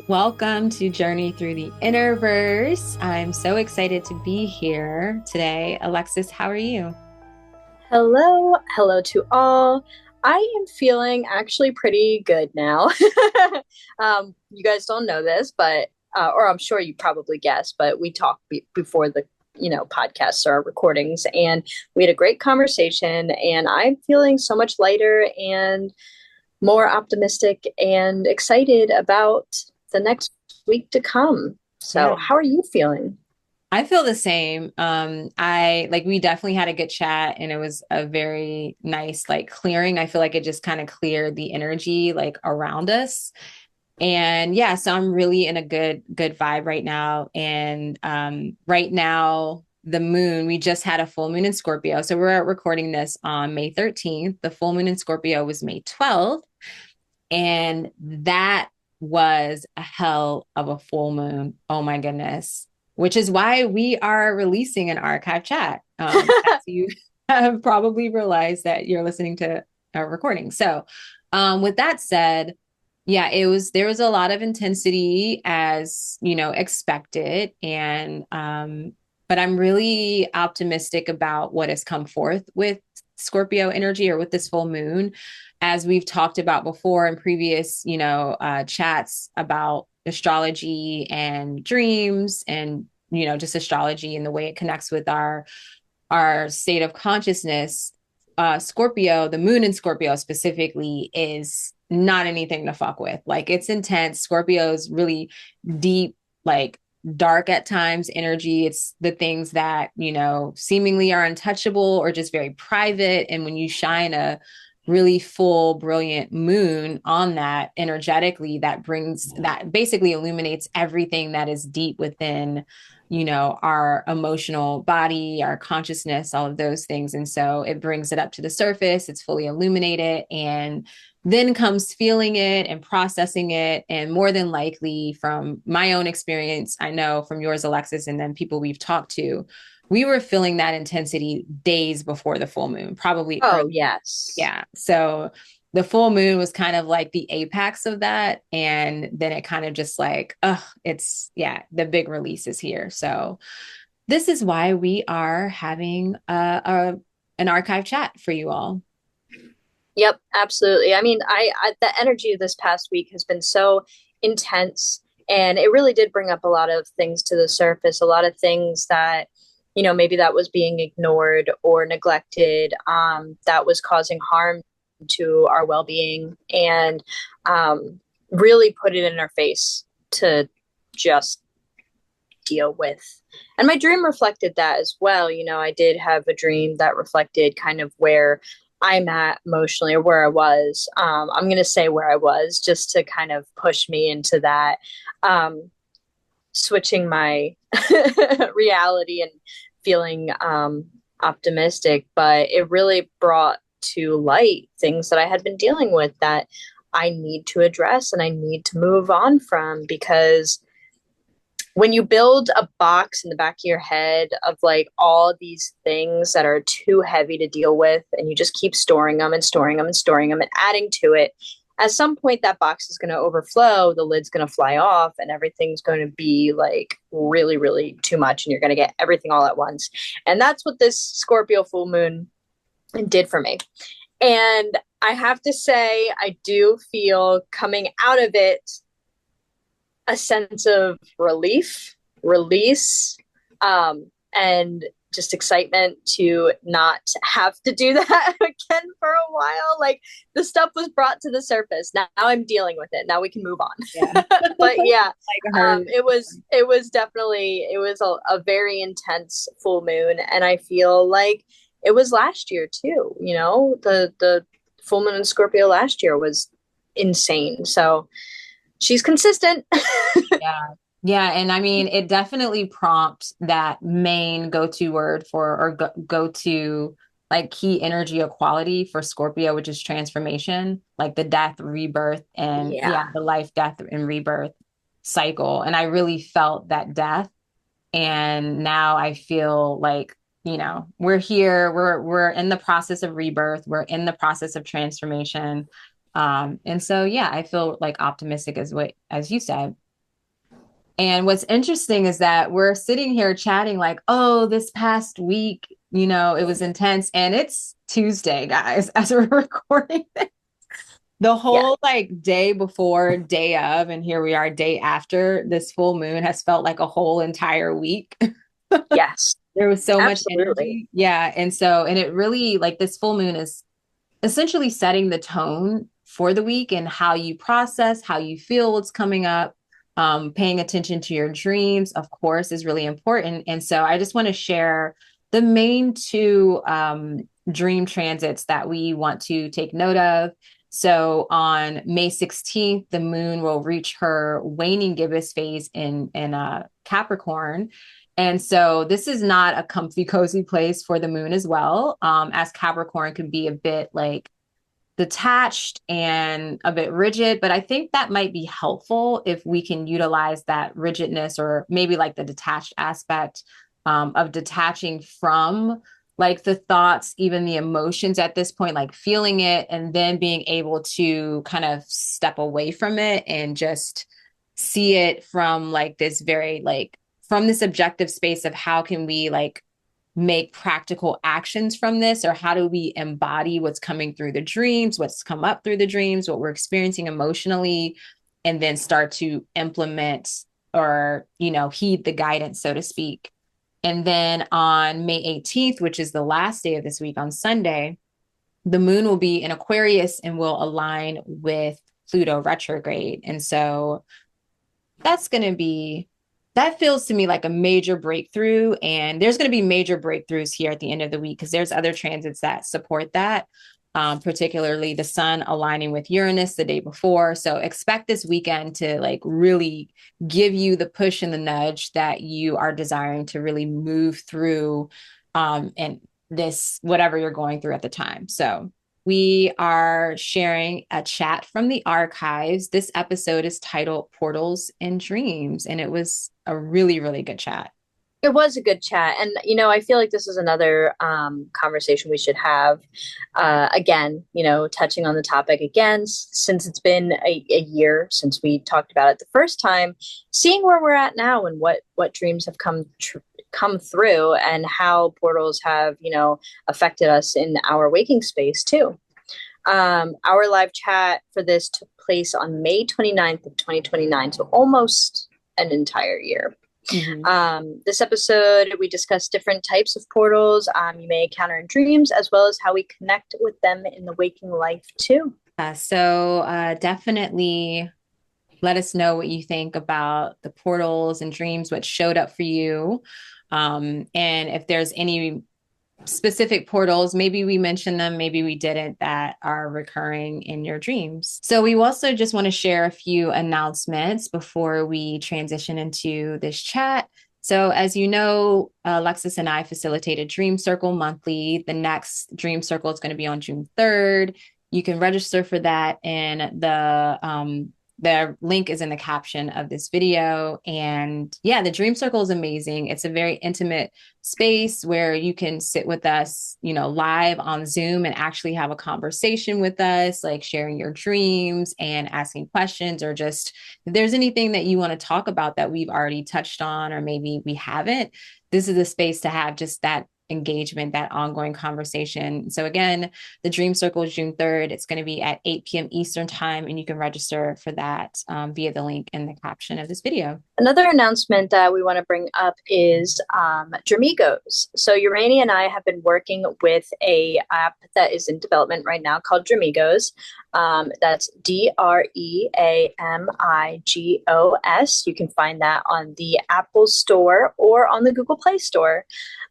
Welcome to Journey Through the Innerverse. I'm so excited to be here today. Alexis, how are you? Hello to all. I am feeling actually pretty good now. You guys don't know this, but or I'm sure you probably guessed, but we talked before the podcasts or recordings, and we had a great conversation. And I'm feeling so much lighter and more optimistic and excited about the next week to come. Yeah. So, how are you feeling? I feel the same. I like we definitely had a good chat and it was a very nice like clearing. I feel like it just kind of cleared the energy like around us. And yeah, so I'm really in a good vibe right now. And right now, the moon, we just had a full moon in Scorpio. So we're recording this on May 13th. The full moon in Scorpio was May 12th. And that was a hell of a full moon. Oh my goodness. Which is why we are releasing an archive chat. As you have probably realized that you're listening to a recording. So, with that said, yeah, there was a lot of intensity as, expected. And, but I'm really optimistic about what has come forth with Scorpio energy or with this full moon. As we've talked about before in previous, chats about astrology and dreams and, just astrology and the way it connects with our state of consciousness. Scorpio, the moon in Scorpio specifically, is not anything to fuck with. Like it's intense. Scorpio's really deep, like dark at times energy. It's the things that, seemingly are untouchable or just very private. And when you shine a really full, brilliant moon on that energetically, that basically illuminates everything that is deep within our emotional body, our consciousness, all of those things. And so it brings it up to the surface, it's fully illuminated, and then comes feeling it and processing it. And more than likely, from my own experience, I know from yours, Alexis, and then people we've talked to, we were feeling that intensity days before the full moon, probably early. Oh, yes. Yeah. So the full moon was kind of like the apex of that. And then it kind of just like, yeah, the big release is here. So this is why we are having an archive chat for you all. Yep, absolutely. I mean, the energy of this past week has been so intense, and it really did bring up a lot of things to the surface, a lot of things that, maybe that was being ignored or neglected, that was causing harm to our well-being, and really put it in our face to just deal with. And my dream reflected that as well. I did have a dream that reflected kind of where I'm at emotionally or where I was. I'm going to say where I was just to kind of push me into that, switching my reality and feeling optimistic. But it really brought to light things that I had been dealing with that I need to address and I need to move on from, because when you build a box in the back of your head of like all these things that are too heavy to deal with, and you just keep storing them and storing them and storing them and adding to it, at some point that box is going to overflow, the lid's going to fly off, and everything's going to be like really, really too much, and you're going to get everything all at once. And that's what this Scorpio full moon did for me. And I have to say, I do feel coming out of it a sense of relief, release, and just excitement to not have to do that again for a while. Like the stuff was brought to the surface. Now I'm dealing with it. Now we can move on. Yeah. But yeah, Like it was definitely, it was a very intense full moon, and I feel like it was last year too. The full moon in Scorpio last year was insane. So she's consistent. yeah. Yeah. And I mean, it definitely prompts that main go-to word for or go-to like key energy equality for Scorpio, which is transformation, like the death, rebirth, and Yeah. yeah, the life, death, and rebirth cycle. And I really felt that death. And now I feel like, we're here, we're in the process of rebirth, we're in the process of transformation. And so yeah, I feel like optimistic as you said. And what's interesting is that we're sitting here chatting like, oh, this past week, it was intense. And it's Tuesday, guys, as we're recording this. The Yeah. whole like day before, day of, and here we are, day after this full moon has felt like a whole entire week. Yes. There was so much Absolutely. energy. Yeah. And it really, like, this full moon is essentially setting the tone for the week and how you process, how you feel what's coming up. Paying attention to your dreams, of course, is really important. And so I just want to share the main two dream transits that we want to take note of. So on May 16th, the moon will reach her waning gibbous phase in Capricorn. And so this is not a comfy, cozy place for the moon as well, as Capricorn can be a bit like detached and a bit rigid. But I think that might be helpful if we can utilize that rigidness or maybe like the detached aspect of detaching from like the thoughts, even the emotions at this point, like feeling it and then being able to kind of step away from it and just see it from like this very like from this objective space of how can we like make practical actions from this, or how do we embody what's coming through the dreams, what's come up through the dreams, what we're experiencing emotionally, and then start to implement or heed the guidance, so to speak. And then on May 18th, which is the last day of this week, on Sunday, the moon will be in Aquarius and will align with Pluto retrograde. And so that's going to be that feels to me like a major breakthrough, and there's going to be major breakthroughs here at the end of the week because there's other transits that support that, particularly the sun aligning with Uranus the day before. So expect this weekend to like really give you the push and the nudge that you are desiring to really move through, and this whatever you're going through at the time. So we are sharing a chat from the archives. This episode is titled Portals and Dreams, and it was a really, really good chat. It was a good chat. And, I feel like this is another conversation we should have. Again, touching on the topic again, since it's been a year since we talked about it the first time, seeing where we're at now and what dreams have come through and how portals have, affected us in our waking space too. Our live chat for this took place on May 29th of 2029, so almost an entire year. Mm-hmm. This episode, we discuss different types of portals you may encounter in dreams, as well as how we connect with them in the waking life too. Definitely let us know what you think about the portals and dreams, what showed up for you. And if there's any specific portals, maybe we mentioned them, maybe we didn't, that are recurring in your dreams. So we also just want to share a few announcements before we transition into this chat. So as you know, Alexis and I facilitate a Dream Circle monthly. The next Dream Circle is going to be on June 3rd. You can register for that in the link is in the caption of this video. And yeah, the Dream Circle is amazing. It's a very intimate space where you can sit with us, live on Zoom and actually have a conversation with us, like sharing your dreams and asking questions, or just if there's anything that you want to talk about that we've already touched on, or maybe we haven't, this is a space to have just that engagement, that ongoing conversation. So again, the Dream Circle is June 3rd. It's going to be at 8 p.m. Eastern time, and you can register for that via the link in the caption of this video. Another announcement that we want to bring up is Dramigos. So Urania and I have been working with a app that is in development right now called Dramigos. That's DREAMIGOS. You can find that on the Apple Store or on the Google Play Store.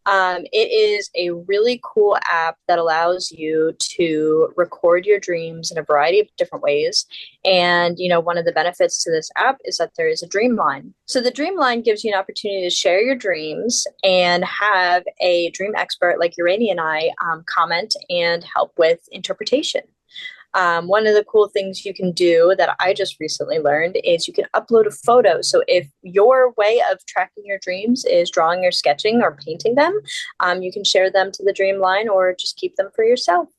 It is a really cool app that allows you to record your dreams in a variety of different ways. And, one of the benefits to this app is that there is a dream line. So the dream line gives you an opportunity to share your dreams and have a dream expert like Urania and I comment and help with interpretation. One of the cool things you can do that I just recently learned is you can upload a photo. So if your way of tracking your dreams is drawing or sketching or painting them, you can share them to the dream line or just keep them for yourself.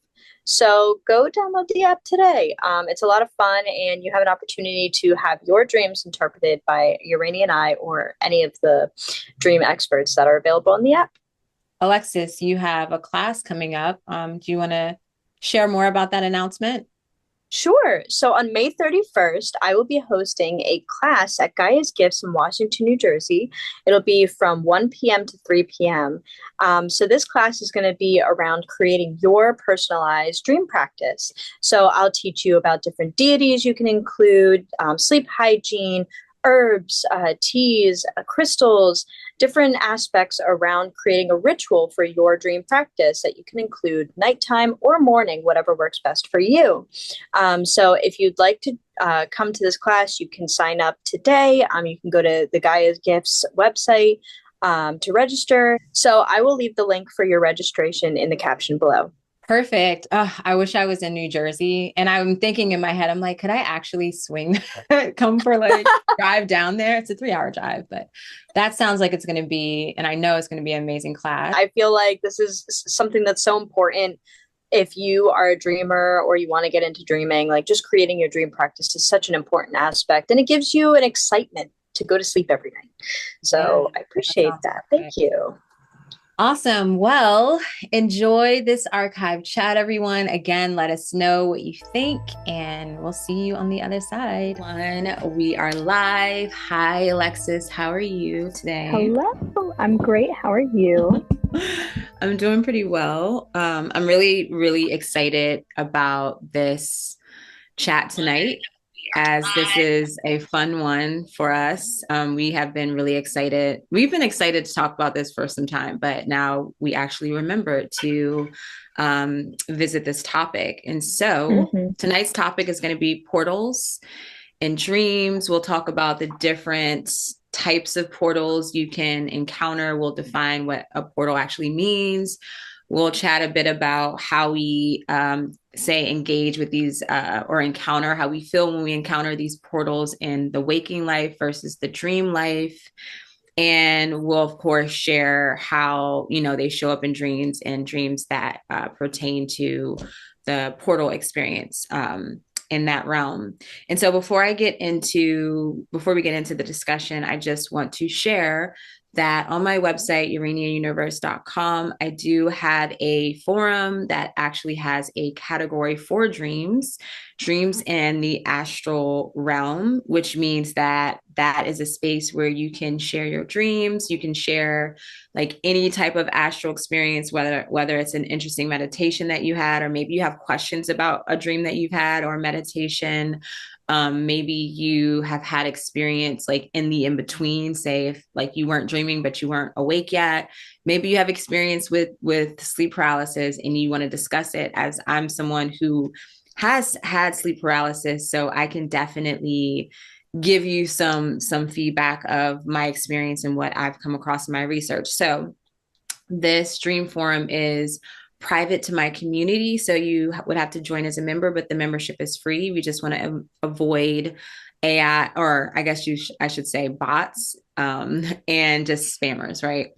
So go download the app today. It's a lot of fun, and you have an opportunity to have your dreams interpreted by Urania and I or any of the dream experts that are available in the app. Alexis, you have a class coming up. Do you want to share more about that announcement? Sure. So on May 31st, I will be hosting a class at Gaia's Gifts in Washington, New Jersey. It'll be from 1 p.m. to 3 p.m. So this class is going to be around creating your personalized dream practice. So I'll teach you about different deities you can include, sleep hygiene, herbs, teas, crystals, different aspects around creating a ritual for your dream practice that you can include nighttime or morning, whatever works best for you. So if you'd like to come to this class, you can sign up today. You can go to the Gaia's Gifts website to register. So I will leave the link for your registration in the caption below. Perfect. I wish I was in New Jersey. And I'm thinking in my head, I'm like, could I actually swing, come for like drive down there? It's a 3 hour drive, but that sounds like it's going to be, and I know it's going to be an amazing class. I feel like this is something that's so important if you are a dreamer or you want to get into dreaming. Like, just creating your dream practice is such an important aspect, and it gives you an excitement to go to sleep every night. So I appreciate that. Thank you. Awesome. Well, enjoy this archive chat, everyone. Again, let us know what you think, and we'll see you on the other side. We are live. Hi, Alexis. How are you today? Hello. I'm great. How are you? I'm doing pretty well. I'm really, really excited about this chat tonight, as this is a fun one for us. We have been really excited. We've been excited to talk about this for some time, but now we actually remembered to visit this topic. And so tonight's topic is going to be portals and dreams. We'll talk about the different types of portals you can encounter. We'll define what a portal actually means. We'll chat a bit about how we say engage with these or encounter how we feel when we encounter these portals in the waking life versus the dream life. And we'll, of course, share how, they show up in dreams and dreams that pertain to the portal experience in that realm. And so before we get into the discussion, I just want to share that on my website, uraniauniverse.com, I do have a forum that actually has a category for dreams in the astral realm, which means that is a space where you can share your dreams. You can share like any type of astral experience, whether it's an interesting meditation that you had, or maybe you have questions about a dream that you've had or meditation. Maybe you have had experience like in the in between, say if like you weren't dreaming but you weren't awake yet. Maybe you have experience with sleep paralysis and you want to discuss it, as I'm someone who has had sleep paralysis, so I can definitely give you some feedback of my experience and what I've come across in my research. So this dream forum is private to my community, so you would have to join as a member, but the membership is free. We just want to avoid AI, or I guess I should say bots, and just spammers, right?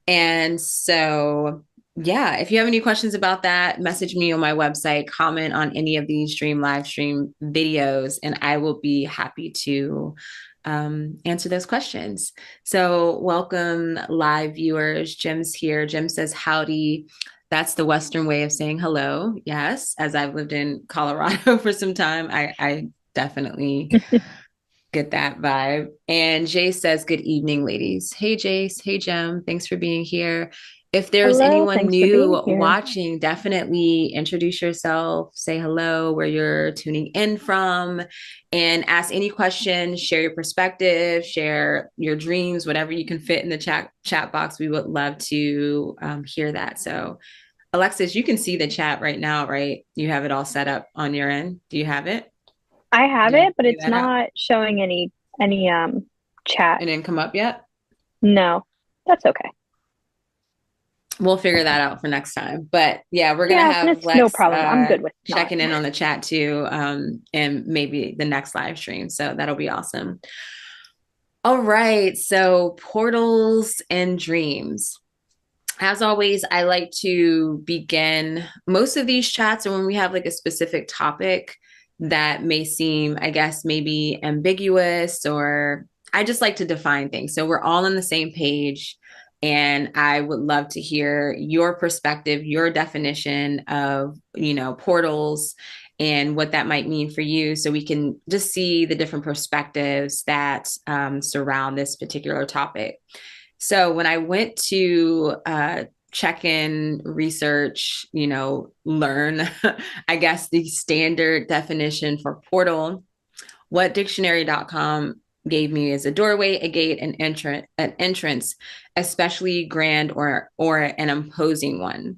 And so yeah, if you have any questions about that, message me on my website, comment on any of these live stream videos, and I will be happy to answer those questions. So welcome live viewers. Jim's here. Jim says howdy. That's the Western way of saying hello. Yes, as I've lived in Colorado for some time, I definitely get that vibe. And Jay says, good evening, ladies. Hey, Jace. Hey, Jim. Thanks for being here. If there's Hello, anyone thanks for being new here. watching, definitely introduce yourself, say hello, where you're tuning in from, and ask any questions, share your perspective, share your dreams, whatever you can fit in the chat box. We would love to hear that. So, Alexis, you can see the chat right now, right? You have it all set up on your end. Do you have it? I have Did you it, but figure it's that out? not showing any chat. It didn't come up yet? No, that's okay. We'll figure that out for next time. But yeah, we're gonna Yeah, and have it's no Lex problem. I'm good with not. checking in on the chat too, and maybe the next live stream. So that'll be awesome. All right, so portals and dreams. As always, I like to begin most of these chats, or when we have like a specific topic that may seem, I guess, maybe ambiguous, or I just like to define things. So we're all on the same page. And I would love to hear your perspective, your definition of, portals and what that might mean for you. So we can just see the different perspectives that surround this particular topic. So when I went to check in, research, learn, I guess, the standard definition for portal, what dictionary.com gave me is a doorway, a gate, an entrance, especially grand or an imposing one.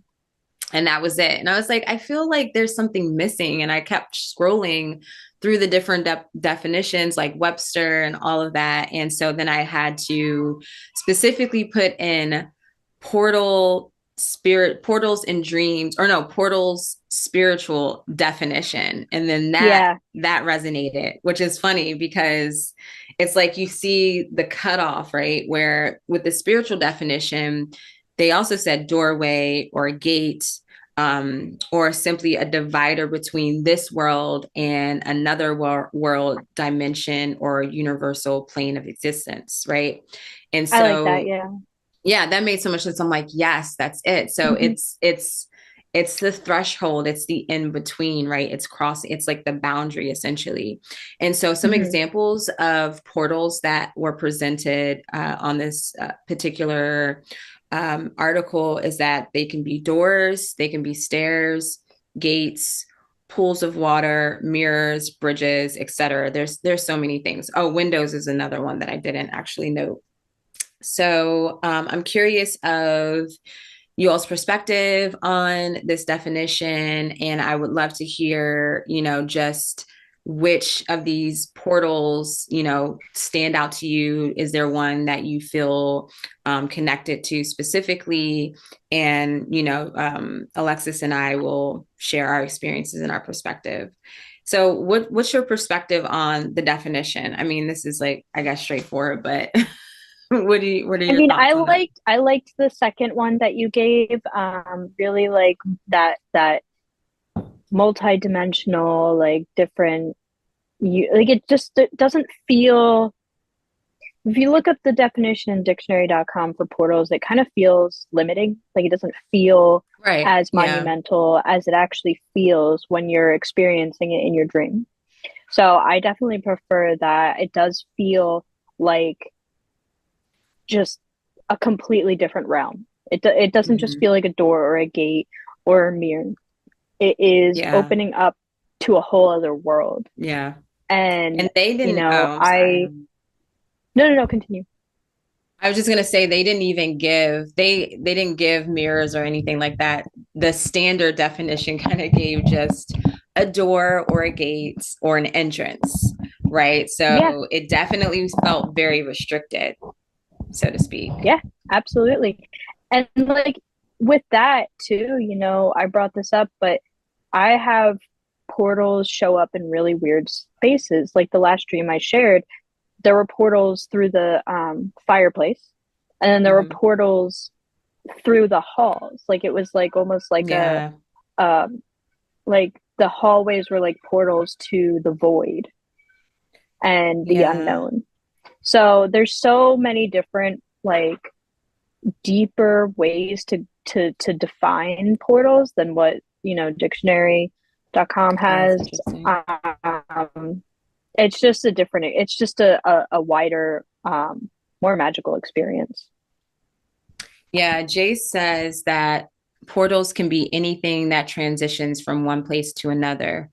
And that was it. And I was like, I feel like there's something missing. And I kept scrolling through the different definitions like Webster and all of that. And so then I had to specifically put in portals and dreams, or no, portals spiritual definition. And then that Yeah, that resonated, which is funny because it's like you see the cutoff, right? Where with the spiritual definition, they also said doorway or gate, or simply a divider between this world and another world dimension or universal plane of existence, right? And I like that. so, Yeah. yeah, that made so much sense. I'm like, yes, that's it. So Hmm. it's the threshold, it's the in between, right? It's crossing, it's like the boundary essentially. And so some Hmm. examples of portals that were presented on this particular article is that they can be doors, they can be stairs, gates, pools of water, mirrors, bridges, etc. There's so many things. Oh, windows is another one that I didn't actually note. So I'm curious of you all's perspective on this definition, and I would love to hear, just which of these portals, stand out to you. Is there one that you feel connected to specifically? And, Alexis and I will share our experiences and our perspective. So what's your perspective on the definition? I mean, this is like, I guess, straightforward, but what are I your mean, thoughts on that? I liked the second one that you gave. Really like that multi-dimensional, like different. You like it doesn't feel. If you look up the definition in dictionary.com for portals, it kind of feels limiting. Like it doesn't feel Right. as Yeah. monumental as it actually feels when you're experiencing it in your dream. So I definitely prefer that. It does feel like just a completely different realm. It doesn't just Hmm. feel like a door or a gate or a mirror. It is Yeah. opening up to a whole other world. Yeah. And And they you didn't, know, oh, I'm sorry. I no no no continue. I was just gonna say they didn't even give they didn't give mirrors or anything like that. The standard definition kind of gave just a door or a gate or an entrance, right? Yeah, So it definitely felt very restricted, so to speak. yeah, absolutely. And like with that too, I brought this up, but I have portals show up in really weird spaces. Like the last dream I shared, there were portals through the fireplace, and then there were Hmm. portals through the halls. Like it was like almost like a Yeah. um, like the hallways were like portals to the void and the Yeah. unknown. So there's so many different like deeper ways to define portals than what dictionary.com Oh, that's has. interesting. Um, it's just a different. It's just a wider, more magical experience. Yeah, Jay says that portals can be anything that transitions from one place to another.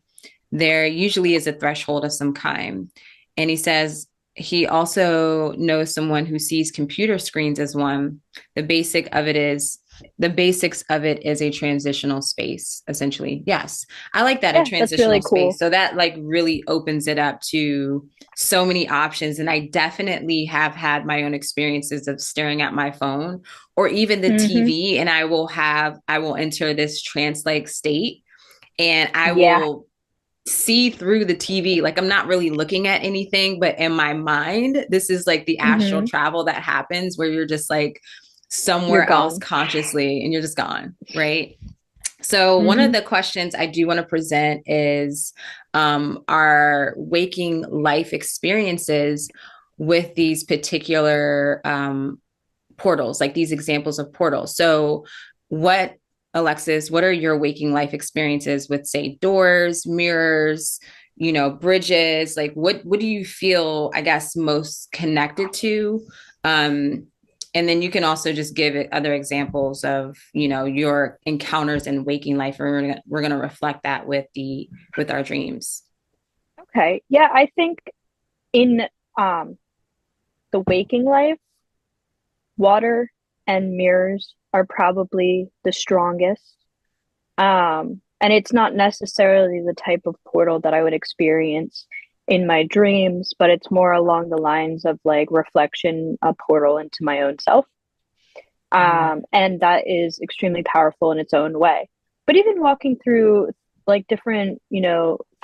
There usually is a threshold of some kind. And he says he also knows someone who sees computer screens as one. The basic of it is the basics of it is a transitional space, essentially. Yes. I like that, a Yeah, that's really transitional space. cool. So that like really opens it up to so many options. And I definitely have had my own experiences of staring at my phone or even the Hmm. TV, and I will enter this trance-like state and I Yeah. will see through the TV. Like I'm not really looking at anything, but in my mind, this is like the astral Hmm. travel that happens where you're just like You're somewhere else gone. consciously and you're just gone. Right. So, one of Hmm. the questions I do want to present is our waking life experiences with these particular portals, like these examples of portals. So, what, Alexis, what are your waking life experiences with, say, doors, mirrors, bridges? Like, what do you feel, I guess, most connected to? Um, and then you can also just give it other examples of, your encounters in waking life. And we're gonna reflect that with our dreams. Okay. Yeah, I think in um the waking life, water and mirrors are probably the strongest. And it's not necessarily the type of portal that I would experience in my dreams, but it's more along the lines of like reflection, a portal into my own self. Mm-hmm. And that is extremely powerful in its own way. But even walking through like different,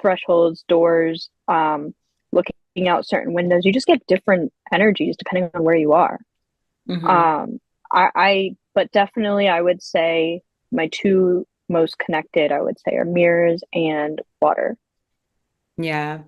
thresholds, doors, looking out certain windows, you just get different energies depending on where you are. Mm-hmm. But definitely I would say my two most connected, I would say, are mirrors and water. Yeah.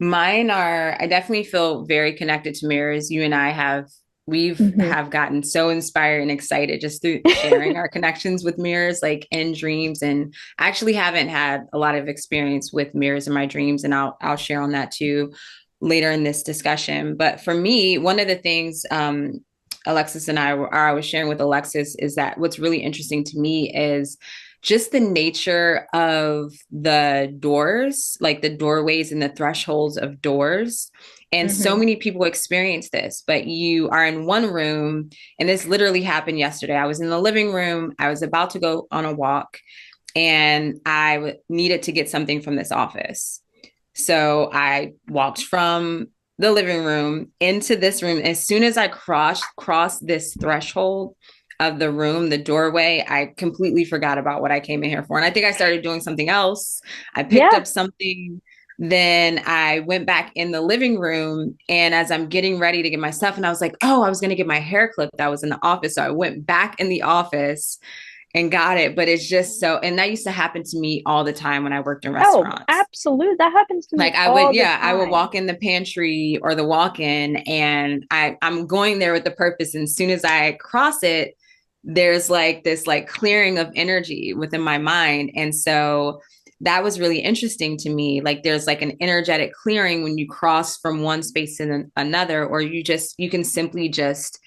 Mine are, I definitely feel very connected to mirrors. You and I we've Hmm. have gotten so inspired and excited just through sharing our connections with mirrors, like in dreams. And I actually haven't had a lot of experience with mirrors in my dreams, and I'll share on that too later in this discussion. But for me, one of the things Alexis and I was sharing with Alexis is that what's really interesting to me is just the nature of the doors, like the doorways and the thresholds of doors. And so Hmm. many people experience this, but you are in one room, and this literally happened yesterday. I was in the living room, I was about to go on a walk, and needed to get something from this office. So I walked from the living room into this room. As soon as I crossed this threshold of the room, the doorway, I completely forgot about what I came in here for. And I think I started doing something else. I picked Yeah. up something. Then I went back in the living room. And as I'm getting ready to get my stuff, and I was like, oh, I was going to get my hair clipped. I was in the office. So I went back in the office and got it. But it's just so, and that used to happen to me all the time when I worked in Oh, restaurants. absolutely. That happens to me Like I would, all the yeah, I would time. walk in the pantry or the walk-in, and I'm going there with the purpose. And as soon as I cross it, there's like this like clearing of energy within my mind. And so that was really interesting to me. Like there's like an energetic clearing when you cross from one space to another, or you can simply just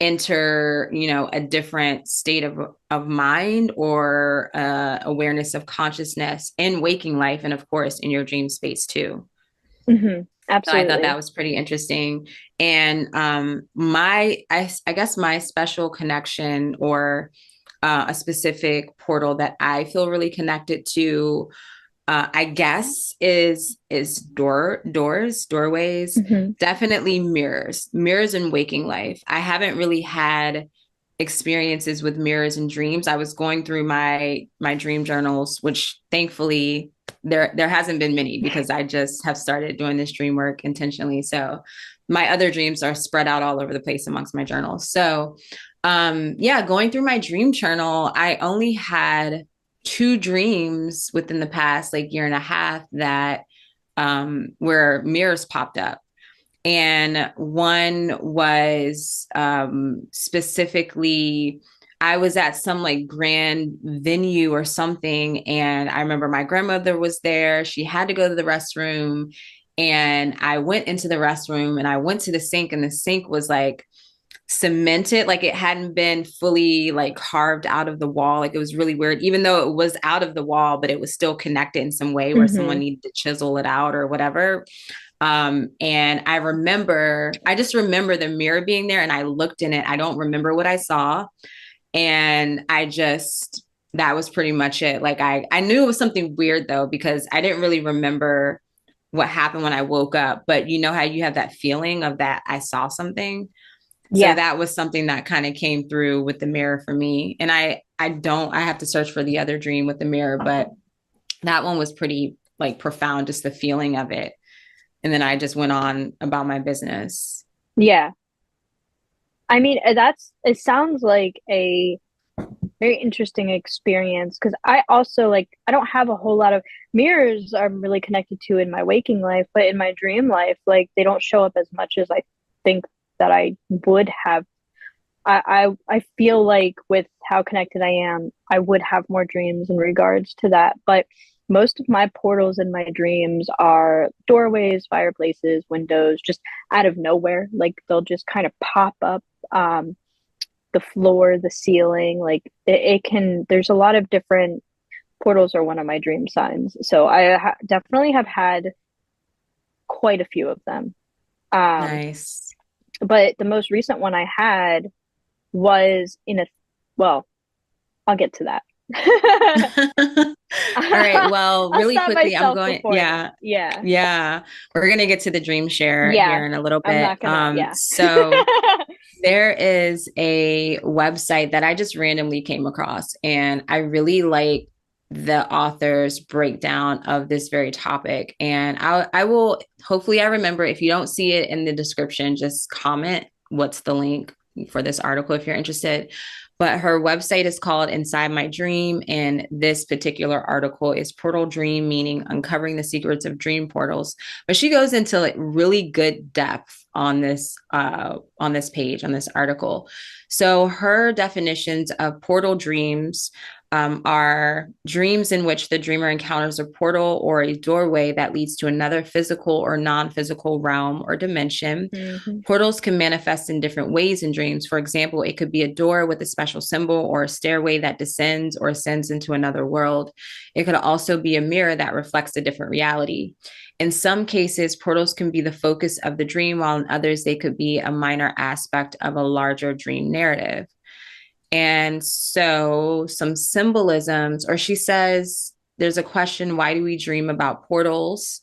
enter, a different state of mind or awareness of consciousness in waking life, and of course in your dream space too. Hmm. So I thought that Absolutely. was pretty interesting. And I guess my special connection or a specific portal that I feel really connected to, I guess is doorways, Hmm. definitely mirrors in waking life. I haven't really had experiences with mirrors and dreams. I was going through my dream journals, which thankfully there hasn't been many because I just have started doing this dream work intentionally. So my other dreams are spread out all over the place amongst my journals. So yeah, going through my dream journal, I only had two dreams within the past like year and a half that where mirrors popped up. And one was specifically, I was at some like grand venue or something. And I remember my grandmother was there. She had to go to the restroom. And I went into the restroom and I went to the sink, and the sink was like cemented, like it hadn't been fully like carved out of the wall. Like it was really weird, even though it was out of the wall, but it was still connected in some way where someone Hmm. needed to chisel it out or whatever. And I just remember the mirror being there and I looked in it. I don't remember what I saw. And that was pretty much it. Like I knew it was something weird though, because I didn't really remember what happened when I woke up. But you know how you have that feeling of that I saw something. So Yeah. that was something that kind of came through with the mirror for me. And I have to search for the other dream with the mirror, but that one was pretty like profound, just the feeling of it. And then I just went on about my business. Yeah. I mean, it sounds like a very interesting experience because I also like, I don't have a whole lot of mirrors I'm really connected to in my waking life, but in my dream life, like they don't show up as much as I think that I would have. I feel like with how connected I am, I would have more dreams in regards to that. But most of my portals in my dreams are doorways, fireplaces, windows, just out of nowhere. Like they'll just kind of pop up. The floor, the ceiling, like it can. There's a lot of different portals are one of my dream signs. So definitely have had quite a few of them. Um, Nice. but the most recent one I had was in a well, I'll get to that. All right. Well, I'll really stop quickly, I'm myself going, before that. yeah, Yeah. yeah. We're gonna get to the dream share Yeah. here in a little I'm bit. not gonna, yeah. So there is a website that I just randomly came across, and I really like the author's breakdown of this very topic. And I will hopefully I remember if you don't see it in the description, just comment what's the link for this article if you're interested. But her website is called Inside My Dream. And this particular article is Portal Dream, meaning uncovering the secrets of dream portals. But she goes into like really good depth on this page, on this article. So her definitions of portal dreams are dreams in which the dreamer encounters a portal or a doorway that leads to another physical or non physical realm or dimension. Hmm. Portals can manifest in different ways in dreams. For example, it could be a door with a special symbol or a stairway that descends or ascends into another world. It could also be a mirror that reflects a different reality. In some cases, portals can be the focus of the dream, while in others, they could be a minor aspect of a larger dream narrative. And so, some symbolisms, or she says, there's a question, why do we dream about portals?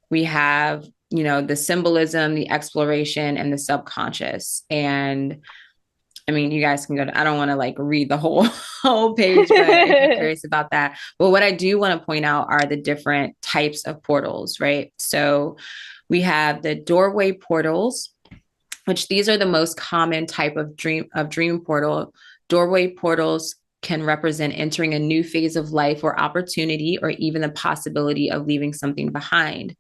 We have, the symbolism, the exploration, and the subconscious. And I mean, you guys can go to, I don't want to like read the whole whole page, but if you're curious about that. But what I do want to point out are the different types of portals, right? So we have the doorway portals, which these are the most common type of dream portal. Doorway portals can represent entering a new phase of life or opportunity, or even the possibility of leaving something behind.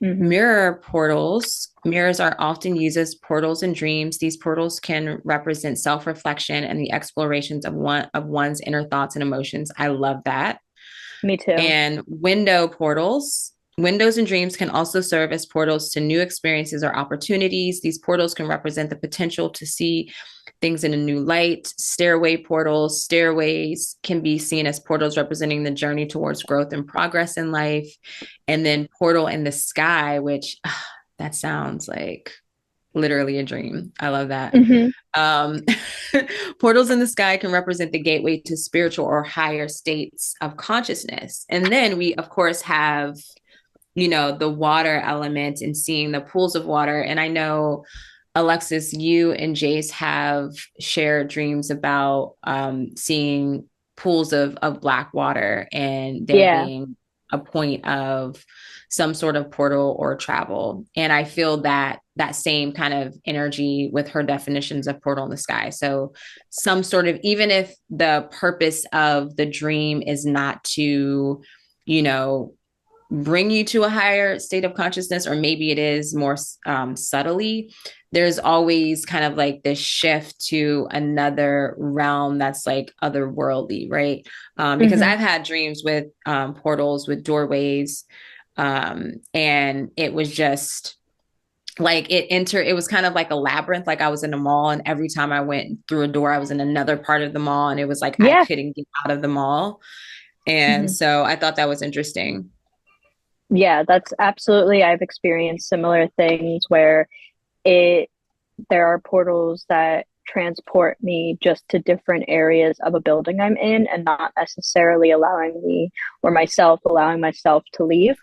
Hmm. Mirrors are often used as portals in dreams. These portals can represent self-reflection and the explorations of one's inner thoughts and emotions. I love that. Me too. And windows and dreams can also serve as portals to new experiences or opportunities. These portals can represent the potential to see things in a new light. Stairways can be seen as portals representing the journey towards growth and progress in life. And then portal in the sky, which that sounds like literally a dream. I love that. Hmm. Um, Portals in the sky can represent the gateway to spiritual or higher states of consciousness. And then we, of course, have, the water element and seeing the pools of water. And I know, Alexis, you and Jace have shared dreams about seeing pools of black water and there Yeah. being a point of some sort of portal or travel. And I feel that same kind of energy with her definitions of portal in the sky. So some sort of, even if the purpose of the dream is not to, you know, bring you to a higher state of consciousness, or maybe it is more subtly, there's always kind of like this shift to another realm that's like otherworldly, right? Because Hmm. I've had dreams with portals, with doorways, and it was just like it was kind of like a labyrinth. Like I was in a mall, and every time I went through a door, I was in another part of the mall, and it was like I Yeah. couldn't get out of the mall. And Mhm. so I thought that was interesting. Yeah, that's absolutely, I've experienced similar things where it there are portals that transport me just to different areas of a building I'm in and not necessarily allowing me or myself allowing myself to leave.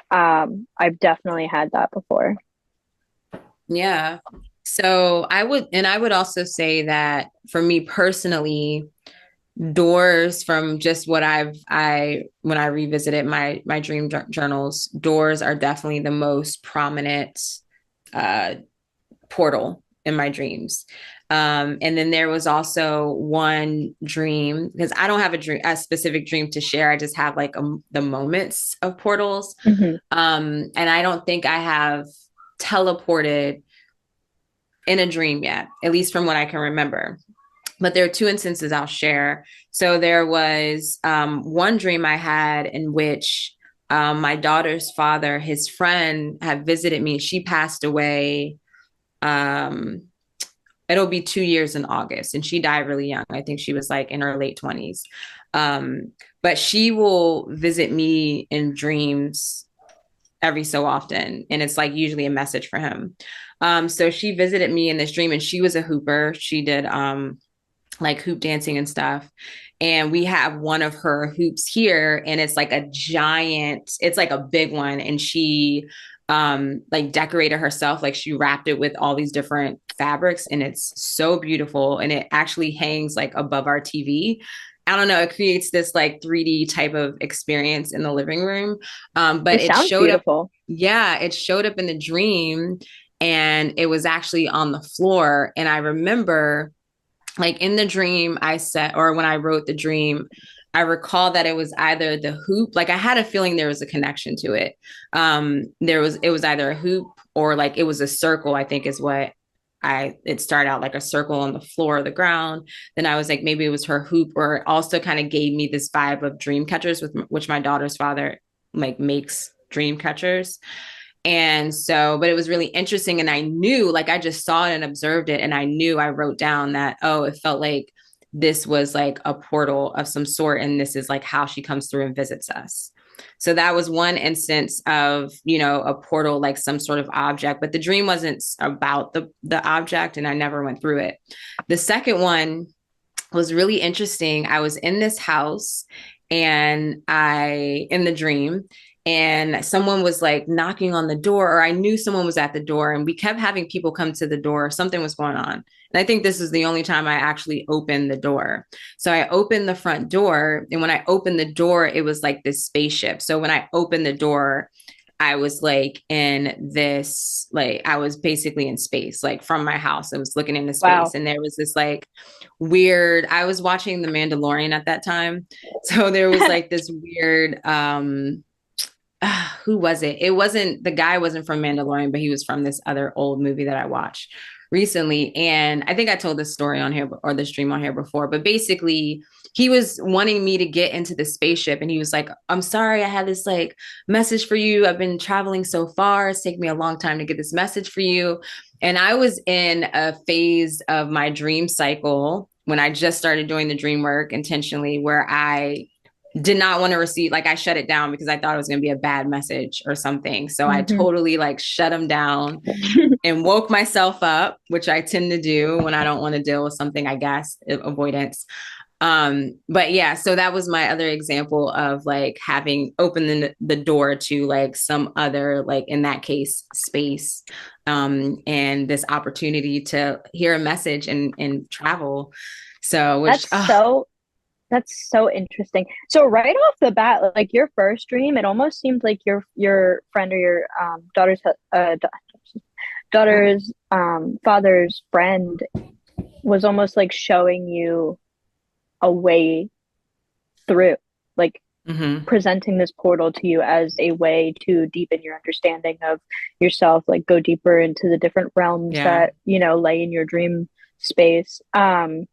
I've definitely had that before. Yeah. So I would also say that for me personally, doors from just what when I revisited my dream journals, doors are definitely the most prominent uh portal in my dreams. And then there was also one dream because I don't have a specific dream to share. I just have like the moments of portals. Hmm. And I don't think I have teleported in a dream yet, at least from what I can remember. But there are two instances I'll share. So there was one dream I had in which my daughter's father, his friend, had visited me. She passed away. Um, it'll be 2 years in August, and she died really young. I think she was like in her late 20s. But she will visit me in dreams every so often, and it's like usually a message for him. So she visited me in this dream, and she was a hooper. She did like hoop dancing and stuff. And we have one of her hoops here, and it's like a giant, it's like a big one. And she like decorated herself, like she wrapped it with all these different fabrics, and it's so beautiful. And it actually hangs like above our TV. I don't know, it creates this like 3D type of experience in the living room. But It it sounds showed up, beautiful. yeah, it showed up in the dream, and it was actually on the floor. And I remember like in the dream I said, or when I wrote the dream, I recall that it was either the hoop, like I had a feeling there was a connection to it. It was either a hoop or like it was a circle, I think is what it started out like a circle on the floor of the ground. Then I was like, maybe it was her hoop, or it also kind of gave me this vibe of dream catchers, with which my daughter's father like makes dream catchers. And so, but it was really interesting. And I knew, like, I just saw it and observed it. And I knew, I wrote down that, oh, it felt like this was like a portal of some sort. And this is like how she comes through and visits us. So that was one instance of, a portal, like some sort of object, but the dream wasn't about the object, and I never went through it. The second one was really interesting. I was in this house, and in the dream, and someone was like knocking on the door, or I knew someone was at the door, and we kept having people come to the door. Something was going on. And I think this is the only time I actually opened the door. So I opened the front door, and when I opened the door, it was like this spaceship. So when I opened the door, I was like in this, like, I was basically in space, like from my house. I was looking into space, Wow. and there was this like weird, I was watching The Mandalorian at that time. So there was like this weird, who was it? It wasn't, the guy wasn't from Mandalorian, but he was from this other old movie that I watched recently. And I think I told this story on here, or this stream on here before, but basically he was wanting me to get into the spaceship, and he was like, I'm sorry, I had this like message for you. I've been traveling so far. It's taken me a long time to get this message for you. And I was in a phase of my dream cycle when I just started doing the dream work intentionally, where I did not want to receive, like I shut it down because I thought it was going to be a bad message or something. So I Hmm. totally like shut them down and woke myself up, which I tend to do when I don't want to deal with something, I guess, avoidance. But yeah, so that was my other example of like having opened the door to like some other, like in that case, space, and this opportunity to hear a message and travel. So, which, That's so that's so interesting. So right off the bat, like your first dream, it almost seemed like your friend or your daughter's father's friend was almost like showing you a way through, like mhm. presenting this portal to you as a way to deepen your understanding of yourself, like go deeper into the different realms Yeah. that, lay in your dream space. And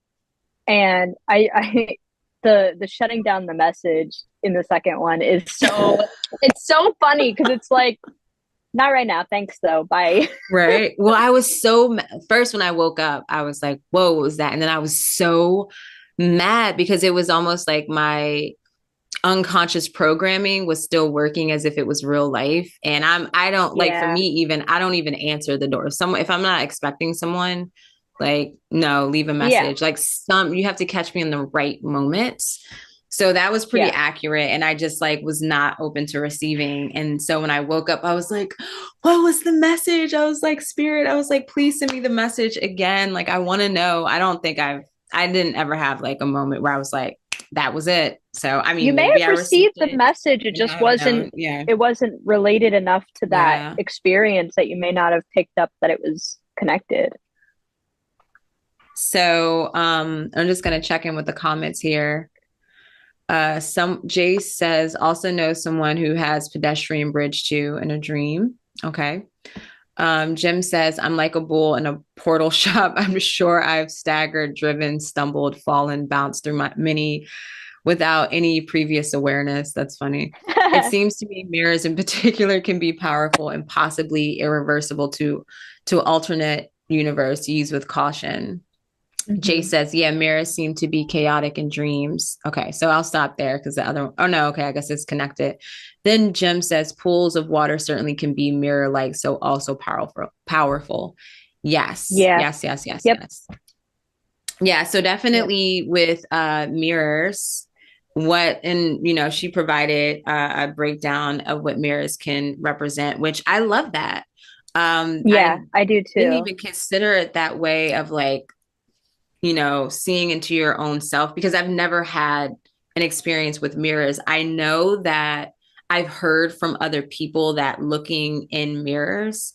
I the shutting down the message in the second one is so it's so funny because it's like Not right now. Thanks though. Bye. Right. Well, I was first when I woke up, I was like, whoa, what was that? And then I was so mad because it was almost like my unconscious programming was still working as if it was real life. And I don't like, for Yeah. me, even, I don't even answer the door. If I'm not expecting someone, like, no, leave a Yeah. message. Like you have to catch me in the right moments. So that was pretty Yeah. accurate. And I just like was not open to receiving. And so when I woke up, I was like, what was the message? I was like, Spirit, I was like, please send me the message again. Like, I want to know. I didn't ever have like a moment where I was like, that was it. So, I You mean, may maybe have I received received the it. message. It Maybe just I don't. wasn't Yeah. it wasn't related enough to that Yeah. experience that you may not have picked up that it was connected. So, I'm just going to check in with the comments here. Jace says also knows someone who has pedestrian bridge too in a dream. Okay. Jim says, I'm like a bull in a portal shop. I'm sure I've staggered, driven, stumbled, fallen, bounced through my many without any previous awareness. That's funny. It seems to me mirrors in particular can be powerful and possibly irreversible to alternate universe. Use with caution. Jay Mhm. says, yeah, mirrors seem to be chaotic in dreams. Okay, so I'll stop there because the other one, oh no, okay, I guess it's connected. Then Jim says, pools of water certainly can be mirror like, so also powerful, powerful. Yes, Yeah. yes, yes, yes, Yep. yes. Yeah, so Yep. definitely with mirrors, she provided a breakdown of what mirrors can represent, which I love that. Yeah, I I do didn't too. even consider it that way of like, seeing into your own self because I've never had an experience with mirrors. I know that I've heard from other people that looking in mirrors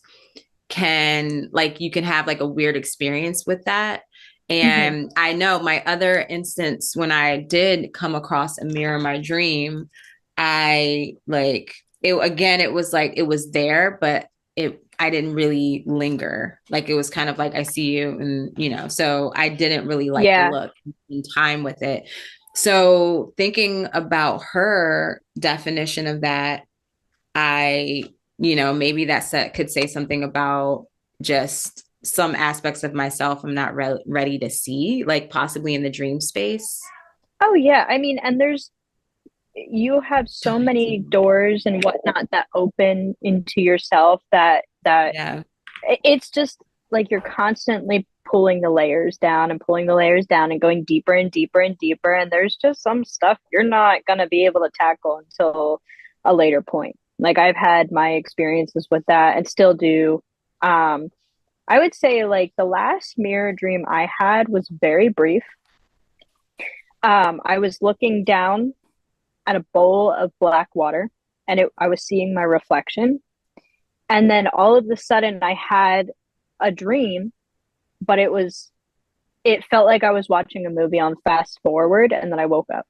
you can have like a weird experience with that. Mhm. And I know my other instance when I did come across a mirror in my dream, I like it again, it was like it was there, but I didn't really linger. Like it was kind of like I see you and so I didn't really like Yeah. look in time with it. So thinking about her definition of that, I, maybe that set could say something about just some aspects of myself I'm not ready to see, like possibly in the dream space. Oh yeah. I mean, and you have so many doors and whatnot that open into yourself that Yeah. it's just like you're constantly pulling the layers down and pulling the layers down and going deeper and deeper and deeper. And there's just some stuff you're not going to be able to tackle until a later point. Like I've had my experiences with that and still do. Um, I would say like the last mirror dream I had was very brief. I was looking down at a bowl of black water and I was seeing my reflection. And then all of a sudden I had a dream, but it felt like I was watching a movie on fast forward and then I woke up.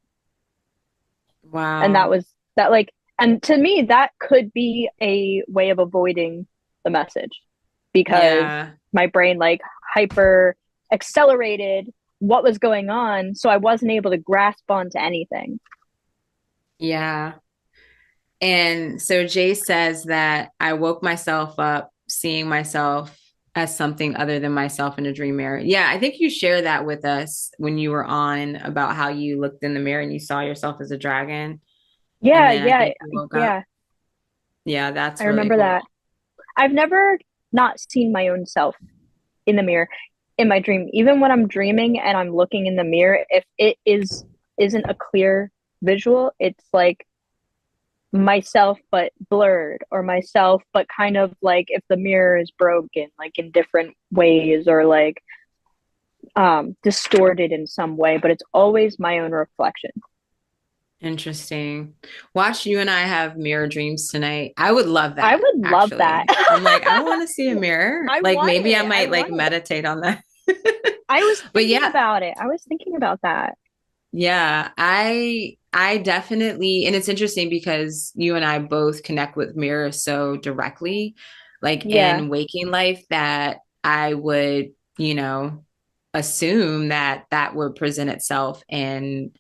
And that Wow. was that like and to me that could be a way of avoiding the message because Yeah. my brain like hyper accelerated what was going on so I wasn't able to grasp onto anything. Yeah. And so Jay says that I woke myself up seeing myself as something other than myself in a dream mirror. Yeah, I think you shared that with us when you were on about how you looked in the mirror and you saw yourself as a dragon. And Yeah, then I yeah, think you woke up. yeah. Yeah, I that's really remember cool. that. I've never not seen my own self in the mirror in my dream. Even when I'm dreaming and I'm looking in the mirror, if it isn't a clear visual, it's like myself but blurred or myself but kind of like if the mirror is broken like in different ways or like distorted in some way, but it's always my own reflection. Interesting. Watch you and I have mirror dreams tonight. I would love I that, would love that. actually. I'm like, I want to see a mirror. I Like want maybe I it. I might like want it. meditate on that. I was But thinking yeah, about it. I was thinking about that. yeah, I definitely, and it's interesting because you and I both connect with mirrors so directly, like Yeah. in waking life, that I would, assume that that would present itself in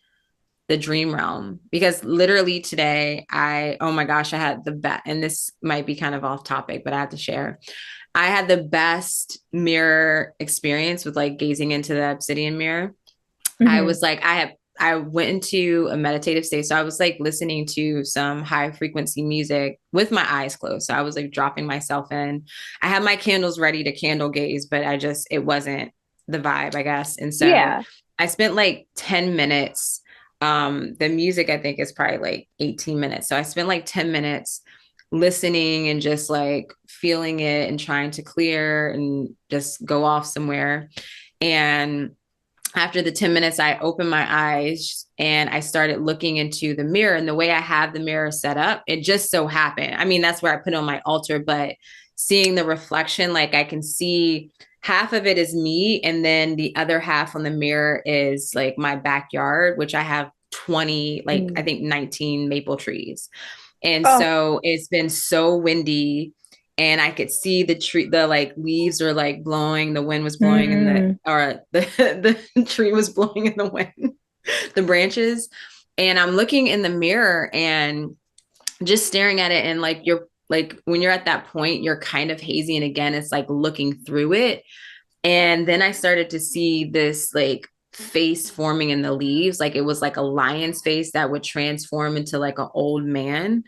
the dream realm. Because literally today, oh my gosh, I had the best, and this might be kind of off topic, but I have to share. I had the best mirror experience with like gazing into the obsidian mirror. I Hmm. was like, I went into a meditative state. So I was like listening to some high frequency music with my eyes closed. So I was like dropping myself in. I had my candles ready to candle gaze, but it wasn't the vibe, I guess. And so Yeah. I spent like 10 minutes. The music I think is probably like 18 minutes. So I spent like 10 minutes listening and just like feeling it and trying to clear and just go off somewhere. And after the 10 minutes, I opened my eyes and I started looking into the mirror. And the way I have the mirror set up, it just so happened. I mean, that's where I put on my altar, but seeing the reflection, like I can see half of it is me. And then the other half on the mirror is like my backyard, which I have 20, like I Mm. think 19 maple trees. And Oh. so it's been so windy and I could see the like leaves were like blowing, the wind was blowing in Mm. the tree was blowing in the wind, the branches. And I'm looking in the mirror and just staring at it. And like you're like when you're at that point, you're kind of hazy. And again, it's like looking through it. And then I started to see this like face forming in the leaves. Like it was like a lion's face that would transform into like an old man.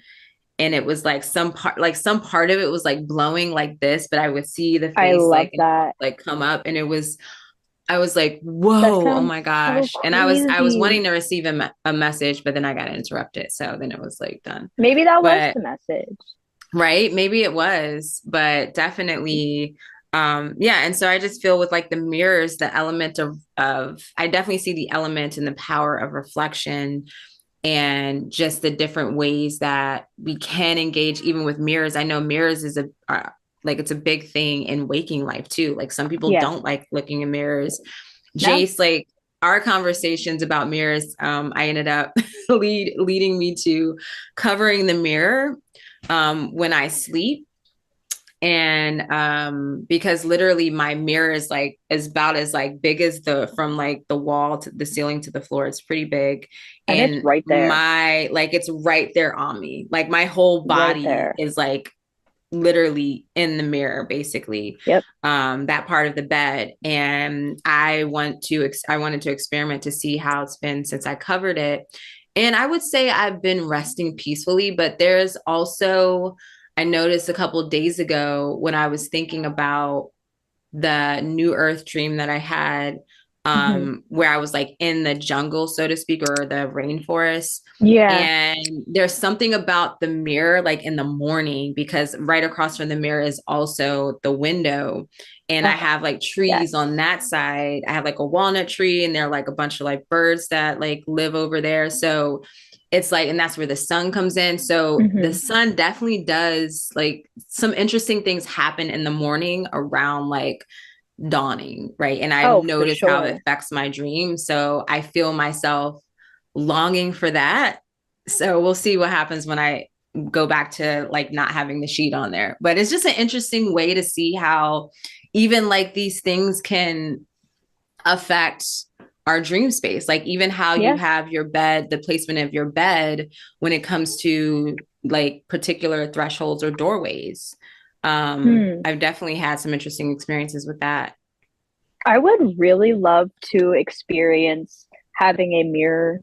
And it was like some part of it was like blowing like this, but I would see the I face love that. like come up, and I was like, That whoa, oh sounds my so gosh. And I was crazy. wanting to receive a message, but then I got interrupted. So then it was like done. Maybe that was But the message. right, maybe it was, but definitely yeah. And so I just feel with like the mirrors, the element of I definitely see the element and the power of reflection and just the different ways that we can engage even with mirrors. I know mirrors is like it's a big thing in waking life too. Like some people Yeah. don't like looking in mirrors. No, Jace, like our conversations about mirrors, I ended up leading me to covering the mirror when I sleep. And because literally my mirror is like is about as like big as the from like the wall to the ceiling to the floor. It's pretty big. and it's And right there. my like it's right there on me. Like my whole Right body there. is like literally in the mirror, basically, Yep. that part of the bed. And I wanted to experiment to see how it's been since I covered it. And I would say I've been resting peacefully, but there's also, I noticed a couple of days ago when I was thinking about the New Earth dream that I had, Hmm. where I was like in the jungle, so to speak, or the rainforest. Yeah. And there's something about the mirror, like in the morning, because right across from the mirror is also the window. And I Oh, have like yes. trees on that side. I have like a walnut tree, and there are like a bunch of like birds that like live over there. So it's like, and that's where the sun comes in. So the Hmm. sun definitely does like some interesting things happen in the morning around like dawning, right? And I've Oh, for noticed how it sure. affects my dream. So I feel myself longing for that. So we'll see what happens when I go back to like not having the sheet on there. But it's just an interesting way to see how even like these things can affect our dream space. Like even how you Yeah. have your bed, the placement of your bed when it comes to like particular thresholds or doorways. Hmm. I've definitely had some interesting experiences with that. I would really love to experience having a mirror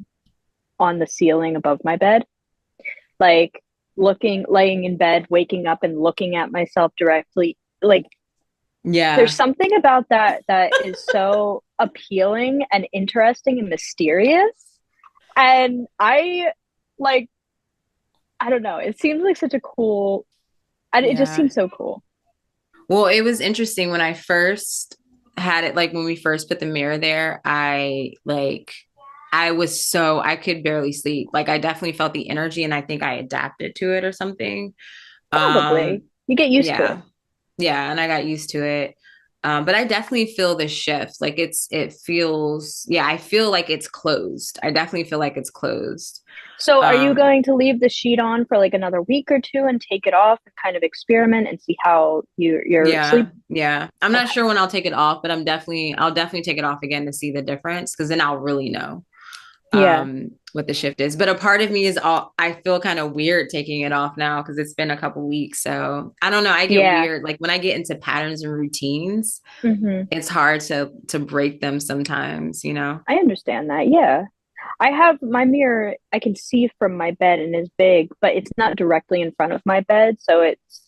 on the ceiling above my bed. Like laying in bed, waking up and looking at myself directly. Like there's Yeah. something about that that is so appealing and interesting and mysterious. And like, I don't know, it seems like such a cool, and it just Yeah. seems so cool. Well, it was interesting when I first had it, like when we first put the mirror there, I could barely sleep. Like I definitely felt the energy and I think I adapted to it or something. Probably. Um, You get used to it. yeah. Yeah, and I got used to it. But I definitely feel the shift. Like it feels, yeah, I feel like it's closed. I definitely feel like it's closed. So are you Um, going to leave the sheet on for like another week or two and take it off and kind of experiment and see how your yeah, sleep? yeah. I'm not Okay. sure when I'll take it off, but I'll definitely take it off again to see the difference because then I'll really know. Yeah. what the shift is. But a part of me is all I feel kind of weird taking it off now because it's been a couple weeks. So I don't know. I get Yeah. weird. Like when I get into patterns and routines, Hmm. it's hard to break them sometimes, you know? I understand that. Yeah. I have my mirror I can see from my bed and is big, but it's not directly in front of my bed. So it's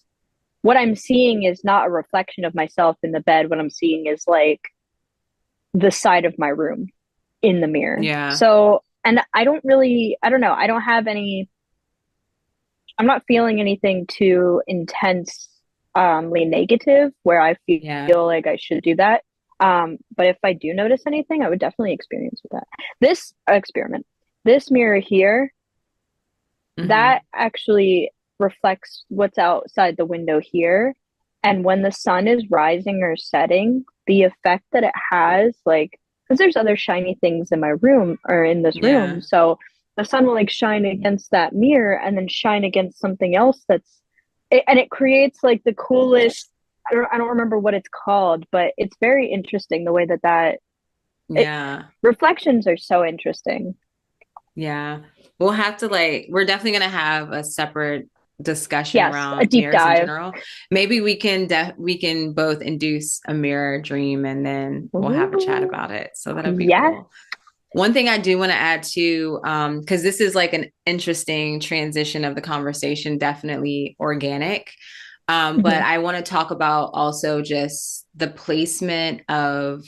what I'm seeing is not a reflection of myself in the bed. What I'm seeing is like the side of my room in the mirror. Yeah. So, and I don't know, I don't have any, I'm not feeling anything too intensely negative where I Yeah. feel like I should do that. But if I do notice anything, I would definitely experience with that. This experiment, this mirror here, that Hmm. actually reflects what's outside the window here. And when the sun is rising or setting, the effect that it has, like, because there's other shiny things in my room or in this room. Yeah. So the sun will like shine against that mirror and then shine against something else and it creates like the coolest. I don't remember what it's called, but it's very interesting the way it, Yeah. reflections are so interesting. Yeah. We'll have to like, we're definitely going to have a separate discussion Yes, a around deep mirrors in dive. general. Maybe we can both induce a mirror dream and then we'll have a chat Ooh, about it. So that'll be yes. cool. One thing I do want to add to, because this is like an interesting transition of the conversation, definitely organic. But Mhm. I want to talk about also just the placement of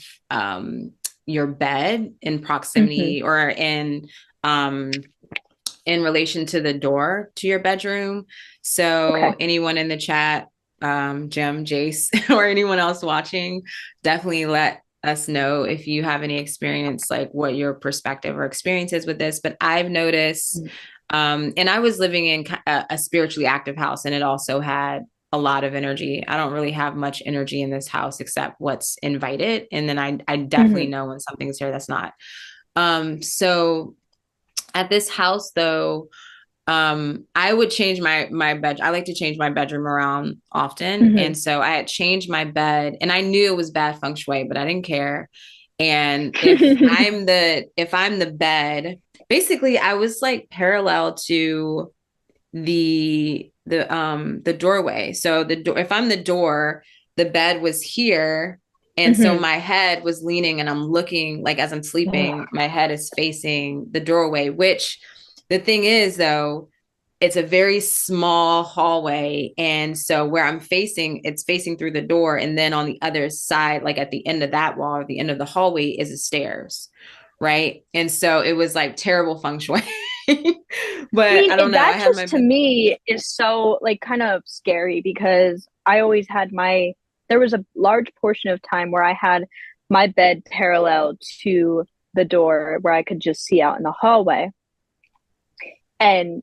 your bed in Mhm. proximity or um, in relation to the door to your bedroom. So Okay. anyone in the chat, Jim, Jace, or anyone else watching, definitely let us know if you have any experience, like what your perspective or experience is with this. But I've noticed, and I was living in a spiritually active house, and it also had a lot of energy. I don't really have much energy in this house except what's invited. And then I definitely Mhm. know when something's here that's not. So at this house though, I would change my bed. I like to change my bedroom around often. Mhm. And so I had changed my bed and I knew it was bad feng shui, but I didn't care. And if I'm the bed, basically I was like parallel to the doorway. So the door, if I'm the door, the bed was here. And so Mhm. my head was leaning and I'm looking like as I'm sleeping, Ugh. my head is facing the doorway, which the thing is though, it's a very small hallway. And so where I'm facing, it's facing through the door. And then on the other side, like at the end of that wall, at the end of the hallway is the stairs. Right. And so it was like terrible feng shui. I But mean, I don't know. I that had just my to me is so like kind of scary because I always had there was a large portion of time where I had my bed parallel to the door where I could just see out in the hallway. And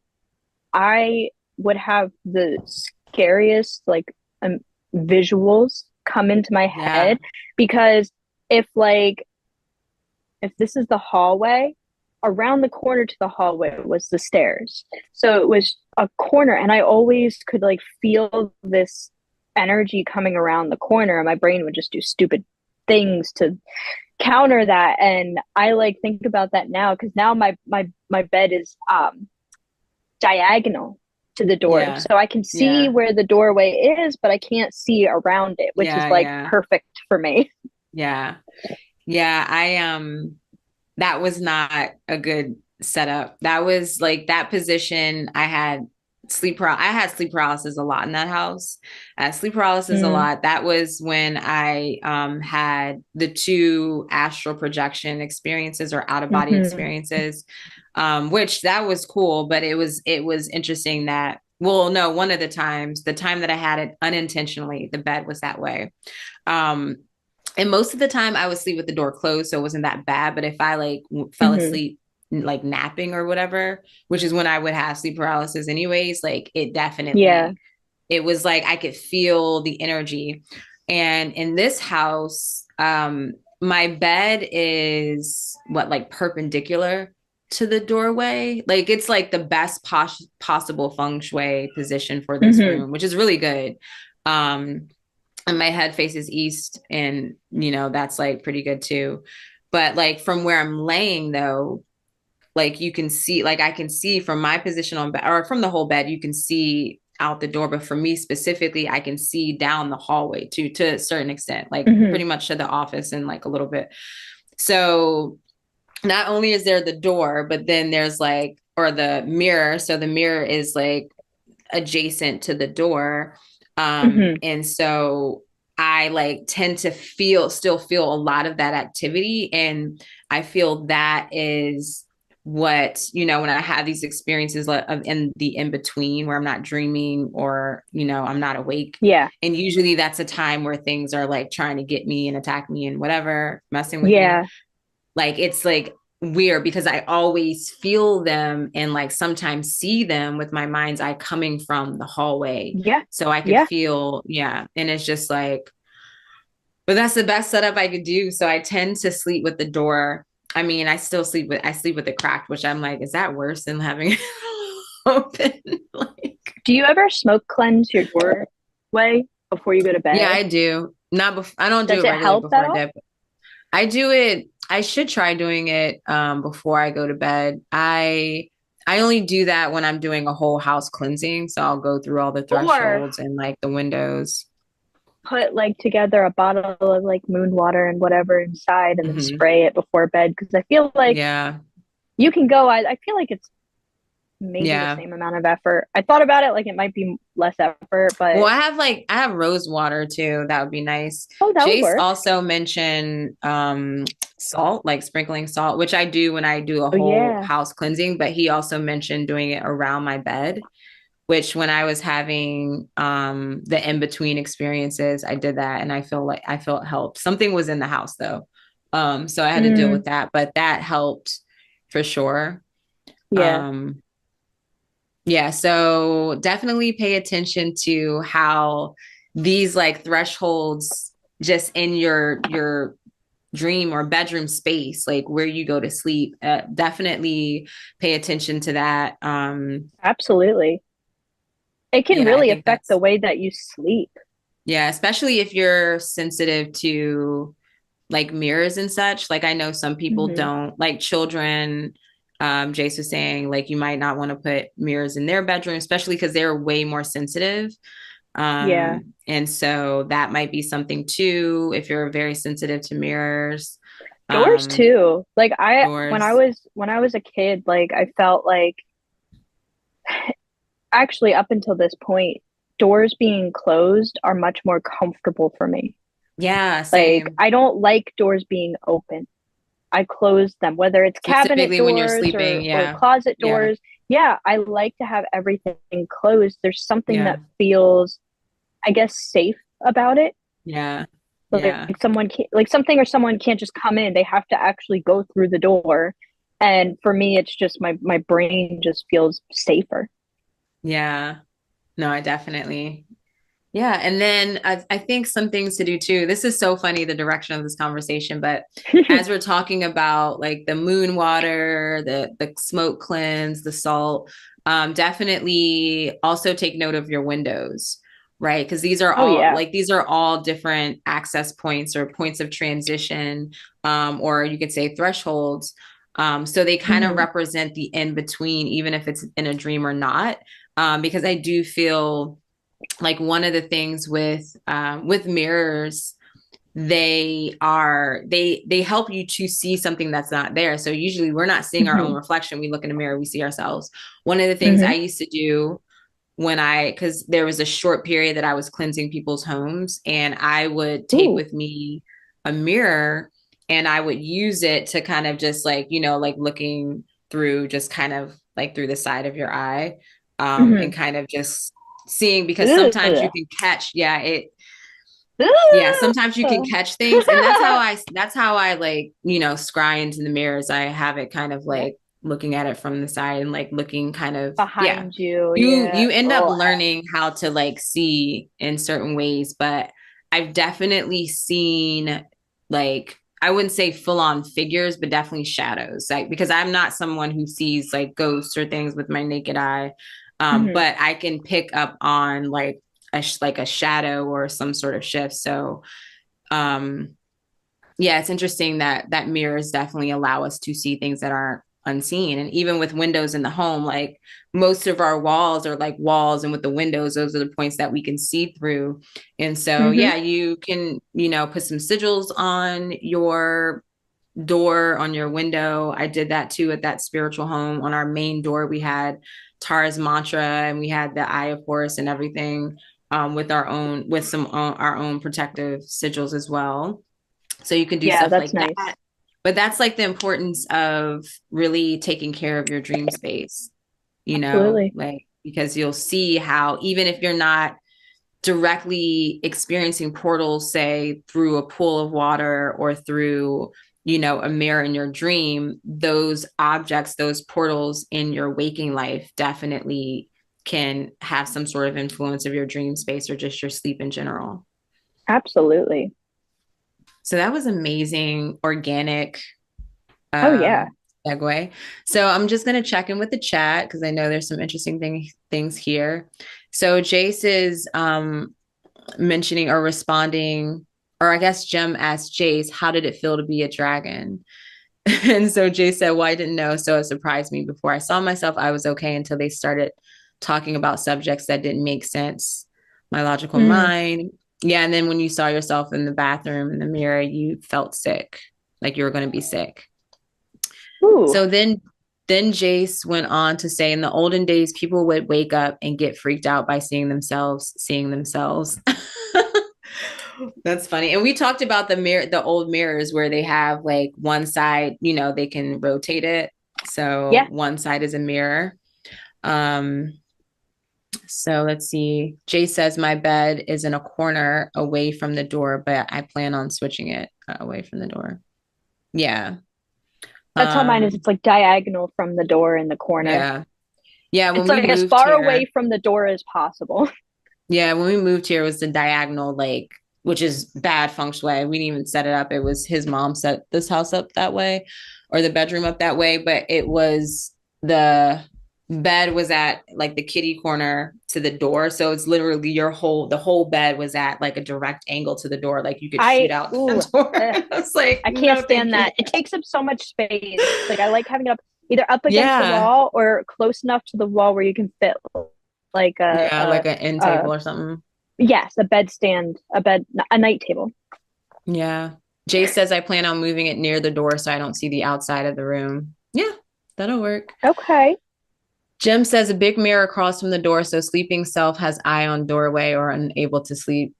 I would have the scariest like um, visuals come into my yeah, head because if like if this is the hallway, around the corner to the hallway was the stairs. So it was a corner, and I always could like feel this energy coming around the corner, and my brain would just do stupid things to counter that. And I like think about that now because now my bed is diagonal to the door. yeah, So I can see yeah, where the doorway is, but I can't see around it, which is yeah, like yeah, perfect for me. yeah, yeah. That was not a good setup. That was like that position. I had sleep paralysis a lot in that house. Sleep paralysis a Mm. lot. That was when I had the two astral projection experiences or out of body Mm-hmm. experiences, which that was cool. But it was interesting that well, no, one of the time that I had it unintentionally, the bed was that way. Um, and most of the time I would sleep with the door closed, so it wasn't that bad. But if I like fell Mm-hmm. asleep like napping or whatever, which is when I would have sleep paralysis anyways, like Yeah. it was like I could feel the energy. And in this house, my bed is what like perpendicular to the doorway. Like it's like the best possible feng shui position for this Mm-hmm. room, which is really good. Um, and my head faces east and that's like pretty good too, but like from where I'm laying though, like you can see, like I can see from my position on bed or from the whole bed, you can see out the door. But for me specifically, I can see down the hallway too, to a certain extent, like Hmm. pretty much to the office and like a little bit. So not only is there the door, but then there's like, or the mirror. So the mirror is like adjacent to the door. Hmm. And so I like tend to still feel a lot of that activity. And I feel that is what, when I have these experiences of in the in between where I'm not dreaming or, I'm not awake. Yeah. And usually that's a time where things are like trying to get me and attack me and whatever, messing with me. Yeah. Like it's like weird because I always feel them and like sometimes see them with my mind's eye coming from the hallway. Yeah. So I could Yeah. feel, yeah. And it's just like, but that's the best setup I could do. So I tend to sleep with the door. I mean, I sleep with it cracked, which I'm like, is that worse than having it open? Like, Do you ever smoke cleanse your doorway before you go to yeah, bed? I do. Not I don't do Does it it regularly help at before all? bed. I do it. I should try doing it before I go to bed. I only do that when I'm doing a whole house cleansing. So I'll go through all the Or thresholds and like the windows. put like together a bottle of like moon water and whatever inside and then Hmm. spray it before bed because I feel like Yeah. you can go. I feel like it's maybe the Yeah. same amount of effort. I thought about it like it might be less effort, Well, but I have rose water too. That would be nice. oh, that would Jace work. also mentioned salt, like sprinkling salt, which I do when I do a Oh whole yeah. house cleansing, but he also mentioned doing it around my bed, which when I was having the in-between experiences, I did that and I felt helped. Something was in the house though. So I had to deal Mm, with that, but that helped for sure. yeah. Um yeah, so definitely pay attention to how these like thresholds just in your dream or bedroom space, like where you go to sleep, definitely pay attention to that. Absolutely. It can Yeah, I really think affect the that's way that you sleep. yeah, especially if you're sensitive to like mirrors and such. Like I know some people Hmm. don't like children. Jace was saying like you might not want to put mirrors in their bedroom, especially because they're way more sensitive. Yeah. And so that might be something too, if you're very sensitive to mirrors, Doors um, too. Like doors. when I was a kid, like I felt like actually up until this point, doors being closed are much more comfortable for me. Yeah, Like same. I don't like doors being open. I close them, whether it's cabinet Specifically when you're doors sleeping. or Yeah. closet Yeah. doors. Yeah, I like to have everything closed. There's something Yeah. that feels, I guess, safe about it. Yeah. Like Yeah. someone can't, like something or someone can't just come in. They have to actually go through the door. And for me, it's just my brain just feels safer. Yeah. No, I definitely. Yeah. And then I think some things to do too. This is so funny, the direction of this conversation, but as we're talking about like the moon water, the smoke cleanse, the salt, definitely also take note of your windows, right? Because Oh yeah. these are all different access points or points of transition, or you could say thresholds. So they kind of Hmm. represent the in between, even if it's in a dream or not. Because I do feel like one of the things with mirrors, they help you to see something that's not there. So usually we're not seeing our own Hmm. reflection. We look in the mirror, we see ourselves. One of the things I Hmm. used to do when because there was a short period that I was cleansing people's homes, and I would take Ooh. with me a mirror and I would use it to kind of just like, like looking through, just kind of like through the side of your eye, and Hmm. kind of just seeing, because sometimes you Ugh. can catch, yeah, sometimes you can Ugh. catch things. And that's how I like, scry into the mirrors. I have it kind of Yeah. like looking at it from the side and like looking kind of, yeah. Behind you. You Yeah. end up Oh, learning how to like see in certain ways, but I've definitely seen, like, I wouldn't say full on figures, but definitely shadows. Like, because I'm not someone who sees like ghosts or things with my naked eye. hmm. But I can pick up on like like a shadow or some sort of shift. So, um, yeah, it's interesting that mirrors definitely allow us to see things that aren't unseen. And even with windows in the home, like most of our walls are like walls, and with the windows, those are the points that we can see through. And so, Hmm. yeah, you can, put some sigils on your door, on your window. I did that too at that spiritual home. On our main door, we had Tara's mantra, and we had the Eye of Horus and everything, with some our own protective sigils as well. So you can do Yeah, stuff that's like nice. that. But that's like the importance of really taking care of your dream space, Absolutely. like, because you'll see how, even if you're not directly experiencing portals, say through a pool of water or through, a mirror in your dream, those objects, those portals in your waking life definitely can have some sort of influence of your dream space or just your sleep in general. Absolutely. So that was amazing, organic Oh yeah. segue. So I'm just going to check in with the chat because I know there's some interesting things here. So Jace is mentioning or responding, or I guess Jem asked Jace, how did it feel to be a dragon? And so Jace said, well, I didn't know. So it surprised me. Before I saw myself, I was okay until they started talking about subjects that didn't make sense. My logical Mm. mind. Yeah. And then when you saw yourself in the bathroom in the mirror, you felt sick, like you were going to be sick. Ooh. So then Jace went on to say, in the olden days, people would wake up and get freaked out by seeing themselves. That's funny. And we talked about the old mirrors where they have like one side, they can rotate it. So Yeah. one side is a mirror. Um, so let's see. Jay says my bed is in a corner away from the door, but I plan on switching it away from the door. Yeah. That's how mine is. Um, It's like diagonal from the door in the corner. yeah. Yeah, when It's we like as moved far away here, from the door as possible. yeah, when we moved here, it was the diagonal, like, which is bad feng shui. We didn't even set it up. It was his mom set this house up that way, or the bedroom up that way. But it was the bed was at like the kitty corner to the door. So it's literally the whole bed was at like a direct angle to the door. Like you could shoot I out ooh, the door. ugh, I was like, I can't no, thank stand you. that. It takes up so much space. Like I like having it up either up against the Yeah. wall or close enough to the wall where you can fit like Yeah, like an end a table or something. yes, a bed stand, a night table. Yeah. Jay says I plan on moving it near the door so I don't see the outside of the room. Yeah, that'll work. Okay. Jim says a big mirror across from the door so sleeping self has eye on doorway or unable to sleep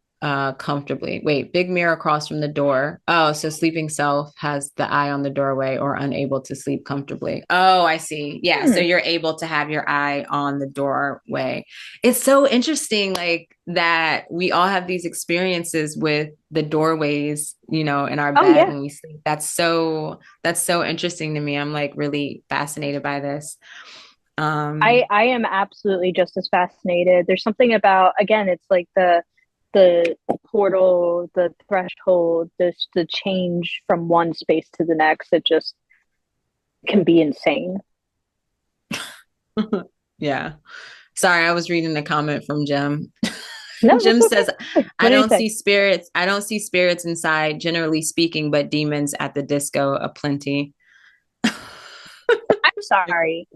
comfortably. Wait, big mirror across from the door. Oh, so sleeping self has the eye on the doorway or unable to sleep comfortably. Oh, I see. Yeah, so Hmm. you're able to have your eye on the doorway. It's so interesting, like that we all have these experiences with the doorways, in our Oh bed yeah. when we sleep. That's so interesting to me. I'm like really fascinated by this. I am absolutely just as fascinated. There's something about again, it's like the portal, the threshold, the change from one space to the next. It just can be insane. Yeah. Sorry, I was reading the comment from Jim. No, that's Jim says, okay. What do you say? I don't see spirits inside, generally speaking, but demons at the disco aplenty. I'm sorry.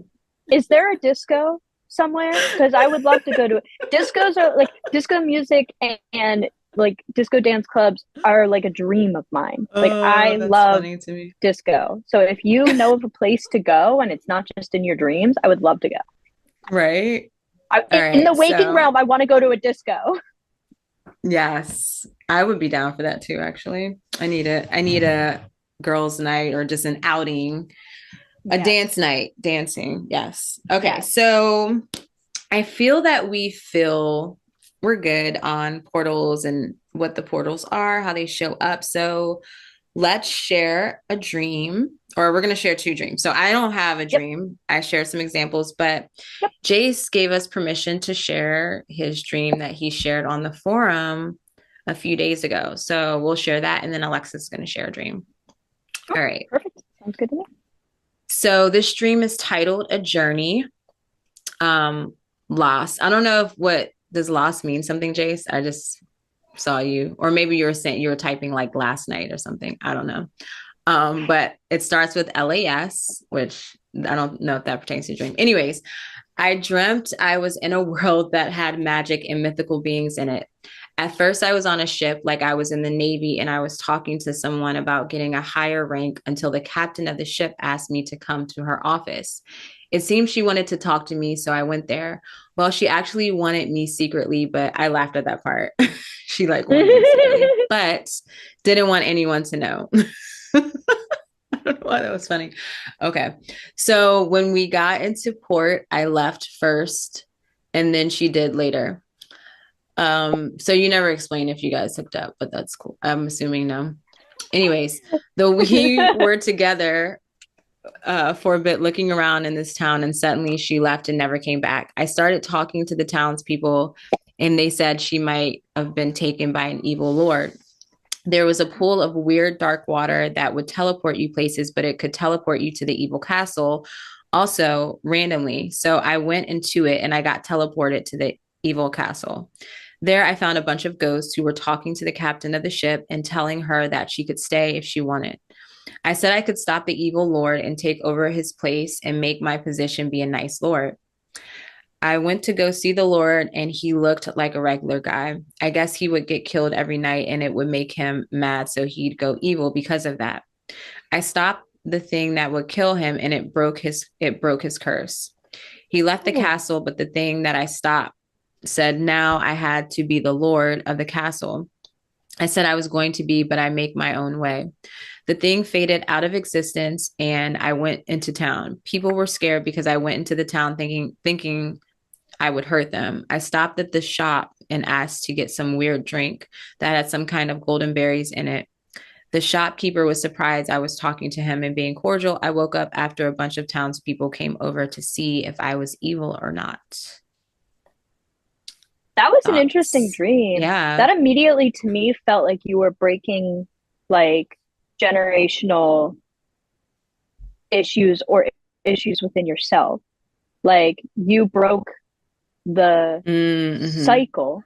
Is there a disco somewhere? Because I would love to go to it. Discos are like disco music and like disco dance clubs are like a dream of mine. Like Oh, I that's love funny to me. disco. So if you know of a place to go and it's not just in your dreams, I would love to go. Right? All In the right. waking So, realm, I want to go to a disco. yes, I would be down for that too, actually. I need a girls' night or just an outing, a dance Yes. night, dancing. Yes. Okay. Yes. So, I feel that we're good on portals and what the portals are, how they show up. So let's share a dream, or we're going to share two dreams. So I don't have a Yep. dream. I shared some examples, but Yep. Jace gave us permission to share his dream that he shared on the forum a few days ago. So we'll share that. And then Alexa's is going to share a dream. Oh, All right. perfect. Sounds good to me. So this dream is titled A Journey. Um, Lost. I don't know if what does lost mean something, Jace. I just saw you, or maybe you were typing like last night or something. I don't know. But it starts with LAS, which I don't know if that pertains to dream. Anyways, I dreamt I was in a world that had magic and mythical beings in it. At first, I was on a ship, like I was in the Navy, and I was talking to someone about getting a higher rank until the captain of the ship asked me to come to her office. It seemed she wanted to talk to me, so I went there. Well, she actually wanted me secretly, but I laughed at that part. She like wanted me secretly, but didn't want anyone to know. I don't know why that was funny. Okay. So when we got into port, I left first and then she did later. So you never explained if you guys hooked up, but that's cool. I'm assuming no. Anyways, though we were together for a bit looking around in this town and suddenly she left and never came back. I started talking to the townspeople and they said she might have been taken by an evil lord. There was a pool of weird dark water that would teleport you places, but it could teleport you to the evil castle also randomly. So I went into it and I got teleported to the evil castle. There, I found a bunch of ghosts who were talking to the captain of the ship and telling her that she could stay if she wanted. I said I could stop the evil lord and take over his place and make my position be a nice lord. I went to go see the Lord and he looked like a regular guy. I guess he would get killed every night and it would make him mad. So he'd go evil because of that. I stopped the thing that would kill him and it broke his curse. He left the Oh. castle, but the thing that I stopped said now I had to be the Lord of the castle. I said I was going to be, but I make my own way. The thing faded out of existence and I went into town. People were scared because I went into the town thinking I would hurt them. I stopped at the shop and asked to get some weird drink that had some kind of golden berries in it. The shopkeeper was surprised I was talking to him and being cordial. I woke up after a bunch of townspeople came over to see if I was evil or not. That was an interesting Thoughts? dream. Yeah. That immediately to me felt like you were breaking like generational issues or issues within yourself. Like you broke the Mm-hmm. cycle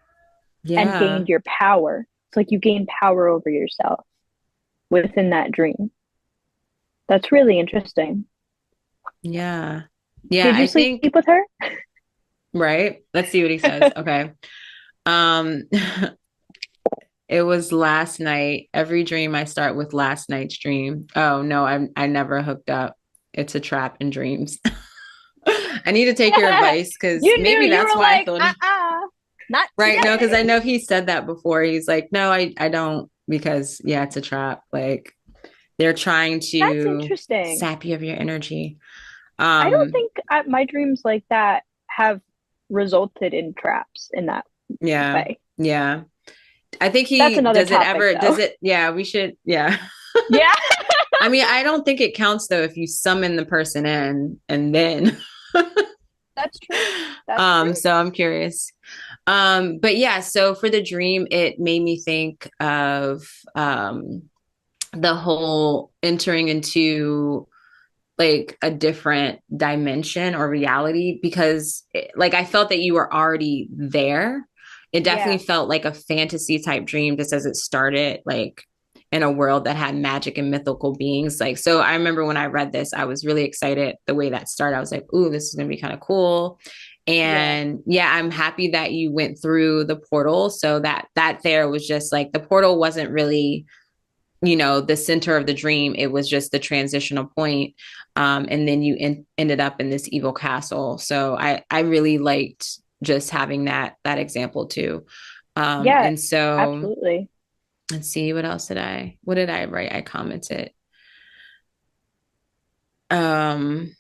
and Yeah. gained your power. It's like you gained power over yourself within that dream. That's really interesting. Yeah. Yeah. Did you I sleep think, with her? right. Let's see what he says. Okay. Um, it was last night. Every dream I start with last night's dream. Oh no, I never hooked up. It's a trap in dreams. I need to take your advice because You knew maybe you that's were why I like, thought not right. No, because I today. know he said that before. He's like, no, I don't because yeah, it's a trap. Like they're trying That's to interesting. sap you of your energy. I don't Um, think my dreams like that have resulted in traps in that yeah, way. yeah. I think That's he another does it topic, ever, does though. it? Yeah, we should, yeah. Yeah, I mean, I don't think it counts though if you summon the person in and then that's true. That's true. so I'm curious. But yeah, so for the dream, it made me think of the whole entering into like a different dimension or reality because like I felt that you were already there. It definitely Yeah. felt like a fantasy type dream just as it started like in a world that had magic and mythical beings. Like so I remember when I read this, I was really excited the way that started. I was like, "Ooh, this is going to be kind of cool." Yeah. And yeah, I'm happy that you went through the portal so that there was just like the portal wasn't really the center of the dream. It was just the transitional point. And then you ended up in this evil castle. So I really liked just having that example too. Yeah, And so absolutely. let's see, what did I write? I commented. Um,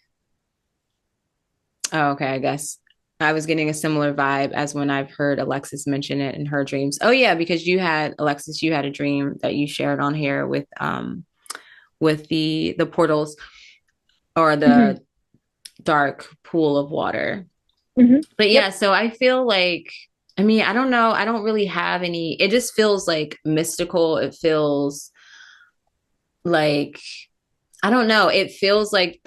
oh, okay, I guess I was getting a similar vibe as when I've heard Alexis mention it in her dreams. Oh yeah, because you had a dream that you shared on here with the portals or Hmm. the dark pool of water. Hmm. But Yep. yeah, so I feel like, I mean, I don't know. I don't really have any, it just feels like mystical. It feels like, I don't know. It feels like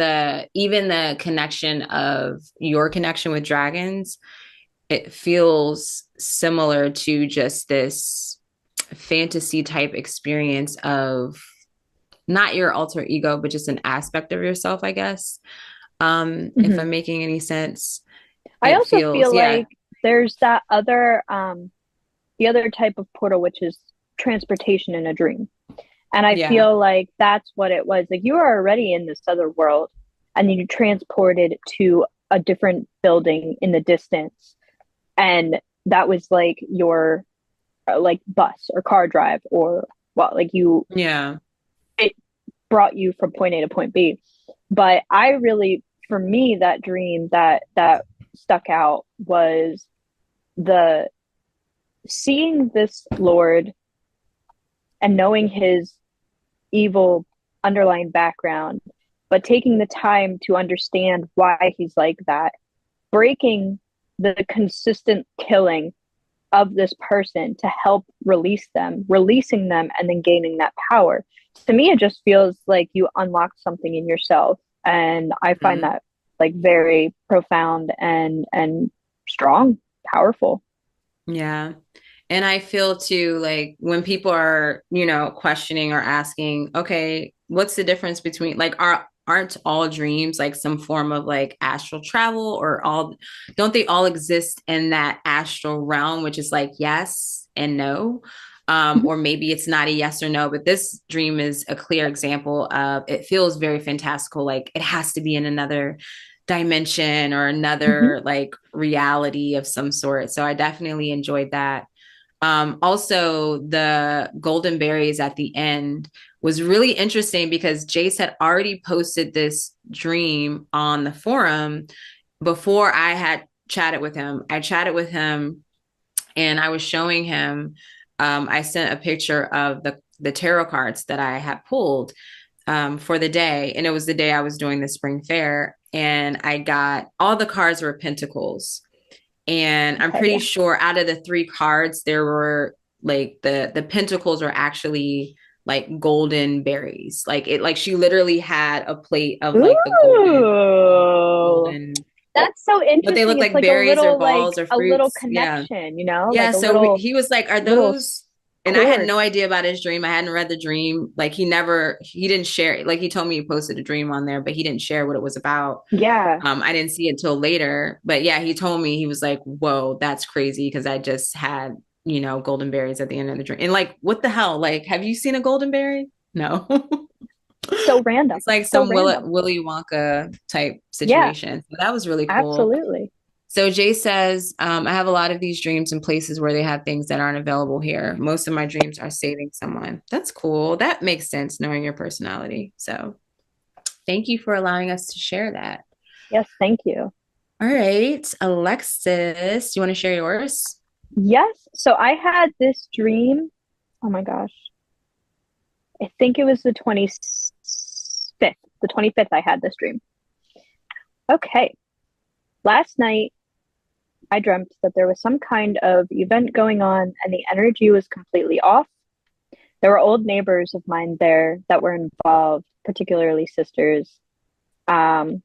even the connection of your connection with dragons, it feels similar to just this fantasy type experience of not your alter ego, but just an aspect of yourself, I guess. If Mhm. I'm making any sense, I it also feels, feel yeah, like there's that other the other type of portal, which is transportation in a dream. And I yeah, feel like that's what it was. Like you were already in this other world and then you transported to a different building in the distance. And that was like your like bus or car drive or well, like you yeah. it brought you from point A to point B. But I really for me that dream that stuck out was the seeing this Lord and knowing his evil underlying background, but taking the time to understand why he's like that, breaking the consistent killing of this person to help release them, releasing them, and then gaining that power. To me, it just feels like you unlocked something in yourself. And I find Mhm. that like very profound and strong, powerful. Yeah. And I feel too, like when people are, questioning or asking, okay, what's the difference between like aren't all dreams like some form of like astral travel or all don't they all exist in that astral realm, which is like yes and no? Or maybe it's not a yes or no, but this dream is a clear example of it feels very fantastical, like it has to be in another dimension or Mm-hmm. another like reality of some sort. So I definitely enjoyed that. Also, the golden berries at the end was really interesting because Jace had already posted this dream on the forum before I had chatted with him. I chatted with him and I was showing him. I sent a picture of the tarot cards that I had pulled for the day, and it was the day I was doing the spring fair, and I got all the cards were pentacles, and I'm Okay, pretty yeah. sure out of the three cards, there were like the pentacles were actually like golden berries. Like it, like she literally had a plate of like the Ooh. golden, That's so what they interesting. look It's like like a berries or little like balls or a little fruits. Yeah. connection, you know, Yeah. like a So little he was like, are little those? And I had cord. no idea about his dream. I hadn't read the dream. Like he didn't share. Like he told me he posted a dream on there, but he didn't share what it was about. Yeah. I didn't see it till later, but yeah, he told me he was like, "Whoa, that's crazy," because I just had golden berries at the end of the drink, and like, what the hell? Like, have you seen a golden berry? No, So random. it's like So some random. Willy Wonka type Yeah, situation. So that was really cool. absolutely. So Jay says, I have a lot of these dreams in places where they have things that aren't available here. Most of my dreams are saving someone. That's cool. That makes sense knowing your personality. So thank you for allowing us to share that. Yes, thank you. All right, Alexis, you want to share yours? Yes. So I had this dream. Oh my gosh. I think it was the 25th. The 25th I had this dream. Okay. Last night I dreamt that there was some kind of event going on and the energy was completely off. There were old neighbors of mine there that were involved, particularly sisters. Um,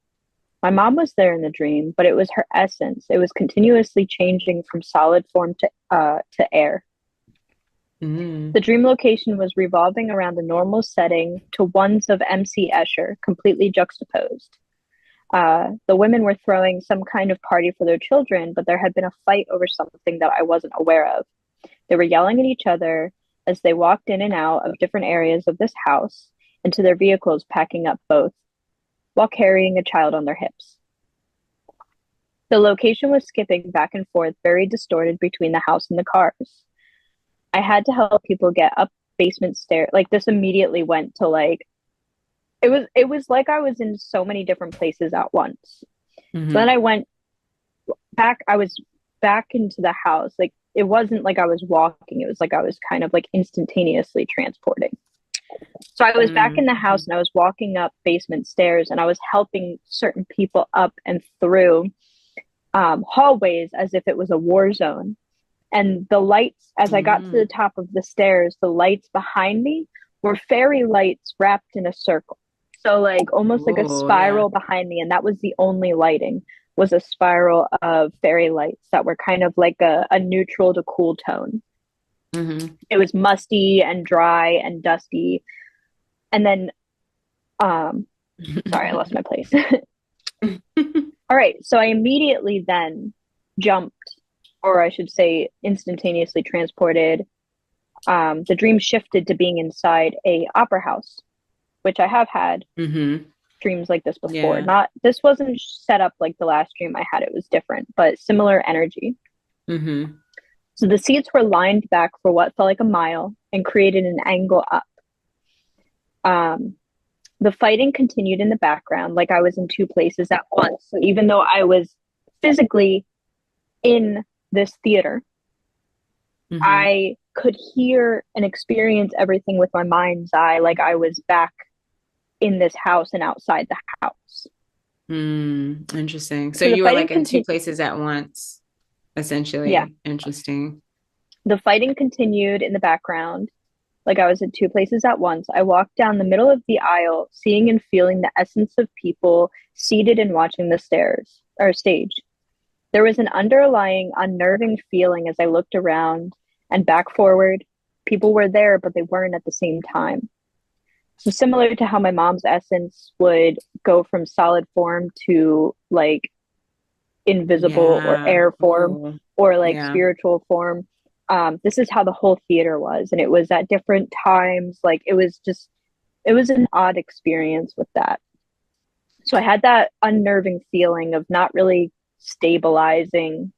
my mom was there in the dream, but it was her essence. It was continuously changing from solid form to air. Mm. The dream location was revolving around a normal setting to ones of MC Escher, completely juxtaposed. The women were throwing some kind of party for their children, but there had been a fight over something that I wasn't aware of. They were yelling at each other as they walked in and out of different areas of this house into their vehicles, packing up both while carrying a child on their hips. The location was skipping back and forth, very distorted between the house and the cars. I had to help people get up basement stairs. Like this immediately went to like it was like I was in so many different places at once. So then Hmm. I went back, I was back into the house. Like it wasn't like I was walking, it was like I was kind of like instantaneously transporting. So I was back in the Mm-hmm. house and I was walking up basement stairs and I was helping certain people up and through hallways as if it was a war zone. And the lights, as I got to the Mm. top of the stairs, the lights behind me were fairy lights wrapped in a circle. So like almost like a Oh, yeah. spiral behind me, and that was the only lighting was a spiral of fairy lights that were kind of like a neutral to cool tone. Hmm. It was musty and dry and dusty. And then, um, sorry, I lost my place. All right, so I immediately then jumped, or I should say, instantaneously transported. The dream shifted to being inside a opera house, which I have had Mm-hmm. dreams like this before. Yeah. Not this wasn't set up like the last dream I had. It was different, but similar energy. Mm-hmm. So the seats were lined back for what felt like a mile and created an angle up. Um, the fighting continued in the background, like I was in two places at once. So even though I was physically in this theater, Mm-hmm. I could hear and experience everything with my mind's eye, like I was back in this house and outside the house. Interesting. So So the you were fighting like in two continued. places at once, Yeah, essentially. Interesting. the fighting continued in the background, like I was in two places at once. I walked down the middle of the aisle, seeing and feeling the essence of people seated and watching the stairs or stage. There was an underlying unnerving feeling as I looked around and back forward. People were there, but they weren't at the same time. So similar to how my mom's essence would go from solid form to like invisible or Yeah. air form Ooh. or like Yeah. spiritual form. This is how the whole theater was, and it was at different times. Like it was an odd experience with that. So I had that unnerving feeling of not really stabilizing.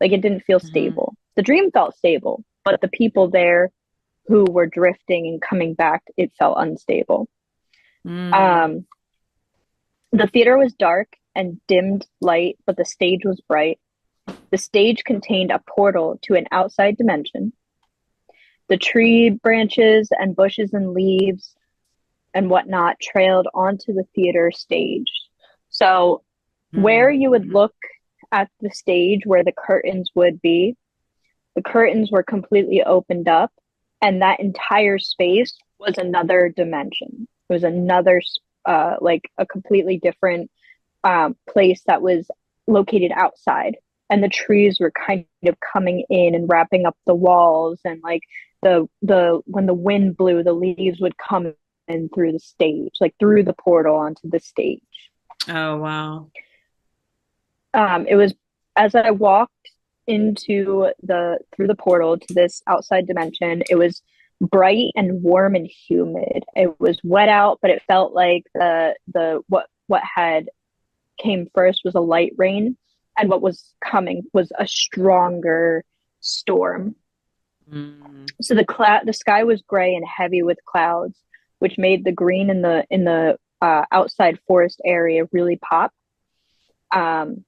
Like it didn't feel Mm-hmm. stable. The dream felt stable, but the people there who were drifting and coming back, it felt unstable. Mm. Um, the theater was dark and dimmed light, but the stage was bright. The stage contained a portal to an outside dimension. The tree branches and bushes and leaves and whatnot trailed onto the theater stage. So, where you would Mm. look at the stage where the curtains would be, the curtains were completely opened up, and that entire space was another dimension. It was another, like a completely different place that was located outside. And the trees were kind of coming in and wrapping up the walls, and like the when the wind blew, the leaves would come in through the stage, like through the portal onto the stage. Oh, wow. It was as I walked into the through the portal to this outside dimension, it was bright and warm and humid. It was wet out, but it felt like the what had came first was a light rain, and what was coming was a stronger storm. Mm. So the sky was gray and heavy with clouds, which made the green in the outside forest area really pop. Um,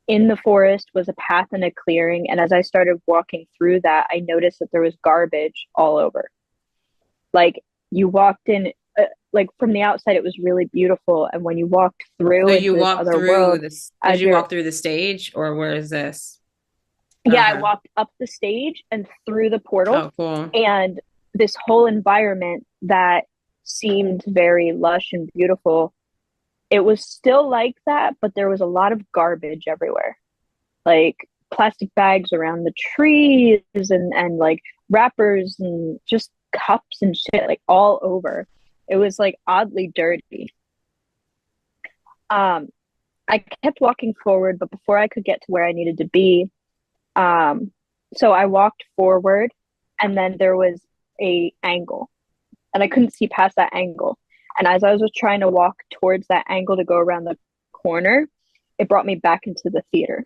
in the forest was a path and a clearing, and as I started walking through that, I noticed that there was garbage all over. Like you walked in, like from the outside, it was really beautiful, and when you walked So through into you this walked other through world, this, did as you you're walk through the stage or where is this? yeah, I Okay. walked up the stage and through the portal, Oh, cool. and this whole environment that seemed very lush and beautiful, it was still like that, but there was a lot of garbage everywhere, like plastic bags around the trees and like wrappers and just cups and shit like all over. It was like oddly dirty. Um, I kept walking forward, but before I could get to where I needed to be, um, so I walked forward, and then there was a angle, and I couldn't see past that angle. And as I was trying to walk towards that angle to go around the corner, it brought me back into the theater.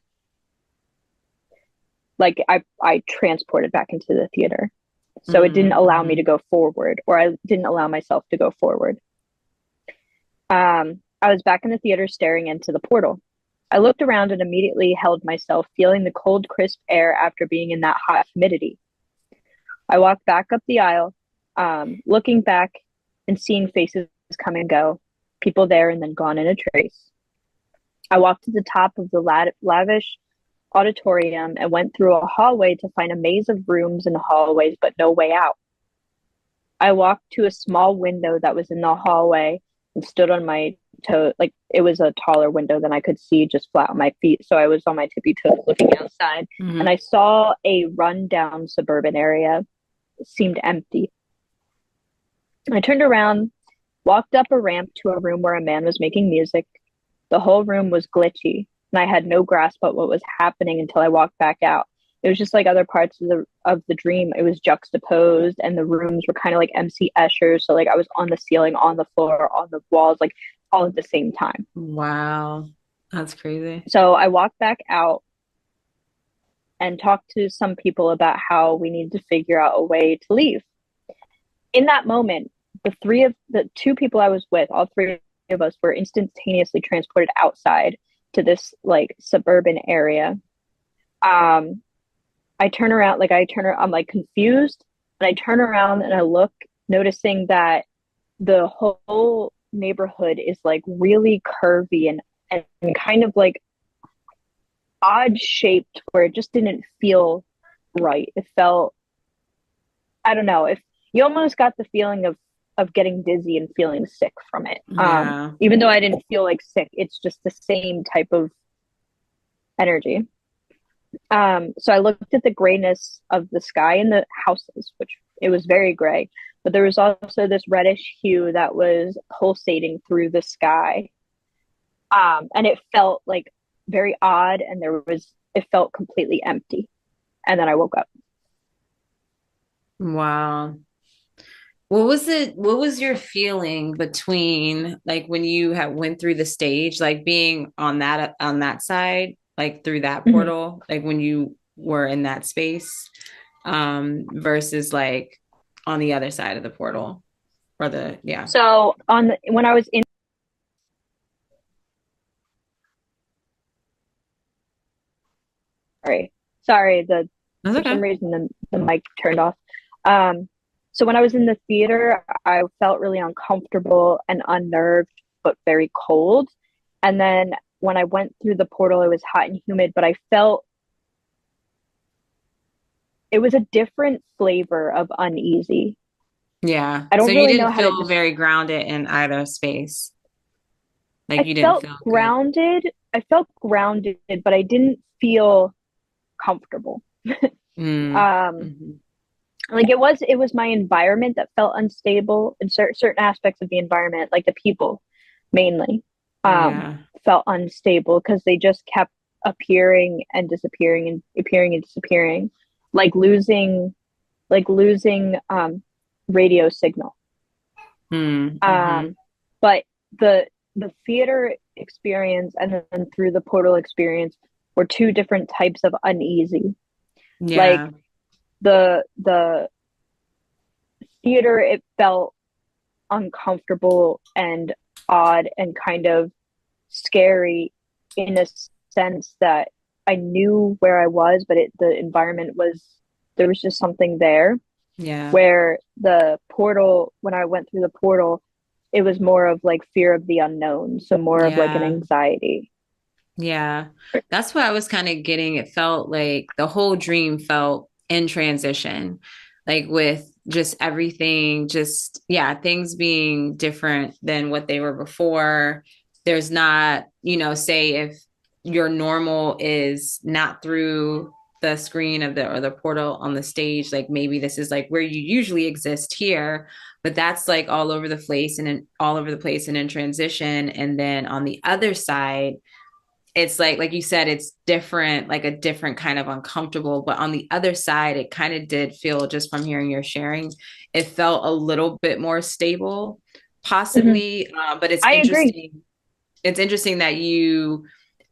Like I transported back into the theater. So it didn't allow me Mm-hmm. to go forward, or I didn't allow myself to go forward. I was back in the theater staring into the portal. I looked around and immediately held myself, feeling the cold, crisp air after being in that hot humidity. I walked back up the aisle, looking back and seeing faces come and go, people there and then gone in a trace. I walked to the top of the lavish auditorium and went through a hallway to find a maze of rooms and hallways, but no way out. I walked to a small window that was in the hallway and stood on my toe. Like it was a taller window than I could see just flat on my feet. So I was on my tippy toes looking outside, and Mm-hmm. I saw a rundown suburban area. It seemed empty. I turned around, walked up a ramp to a room where a man was making music. The whole room was glitchy, and I had no grasp of what was happening until I walked back out. It was just like other parts of the dream. It was juxtaposed, and the rooms were kind of like MC Escher. So like I was on the ceiling, on the floor, on the walls, like all at the same time. Wow. That's crazy. So I walked back out and talked to some people about how we need to figure out a way to leave. In that moment, the two people I was with, all three of us were instantaneously transported outside to this like suburban area. Um, I'm like confused, and I turn around and I look, noticing that the whole neighborhood is like really curvy and kind of like odd shaped where it just didn't feel right. It felt, I don't know, if you almost got the feeling of getting dizzy and feeling sick from it. Yeah. Even though I didn't feel like sick, it's just the same type of energy. So I looked at the grayness of the sky and the houses, which it was very gray, but there was also this reddish hue that was pulsating through the sky. And it felt like very odd, and it felt completely empty. And then I woke up. Wow. What was your feeling between like when you had went through the stage, like being on that side, like through that Mhm. portal, like when you were in that space, versus like on the other side of the portal or the yeah. So when I was in, sorry, the That's for some okay. reason the mic turned off. Um, so when I was in the theater, I felt really uncomfortable and unnerved, but very cold. And then when I went through the portal, it was hot and humid, but I felt it was a different flavor of uneasy. Yeah. I So don't you really know didn't how to feel just. very grounded in either space. Like I you didn't felt feel good. grounded. I felt grounded, but I didn't feel comfortable. Mm. Um, Mhm. like it was my environment that felt unstable, and certain aspects of the environment, like the people mainly, um, Yeah. felt unstable because they just kept appearing and disappearing and appearing and disappearing, like losing radio signal. Mm. Um, Mhm. but the theater experience and then through the portal experience were two different types of uneasy. Like Yeah. the theater, it felt uncomfortable and odd and kind of scary in a sense that I knew where I was, but the environment was, there was just something there. Yeah. Where the portal, when I went through the portal, it was more of like fear of the unknown, so more of like an Yeah. anxiety. Yeah, that's what I was kind of getting. It felt like the whole dream felt in transition, like with just everything, just, yeah, things being different than what they were before. There's not, say if your normal is not through the screen of the or the portal on the stage, like maybe this is like where you usually exist here, but that's like all over the place and all over the place and in transition. And then on the other side, it's like you said, it's different, like a different kind of uncomfortable. But on the other side, it kind of did feel, just from hearing your sharing, it felt a little bit more stable, Mm-hmm. possibly. But it's I agree. interesting. It's interesting that you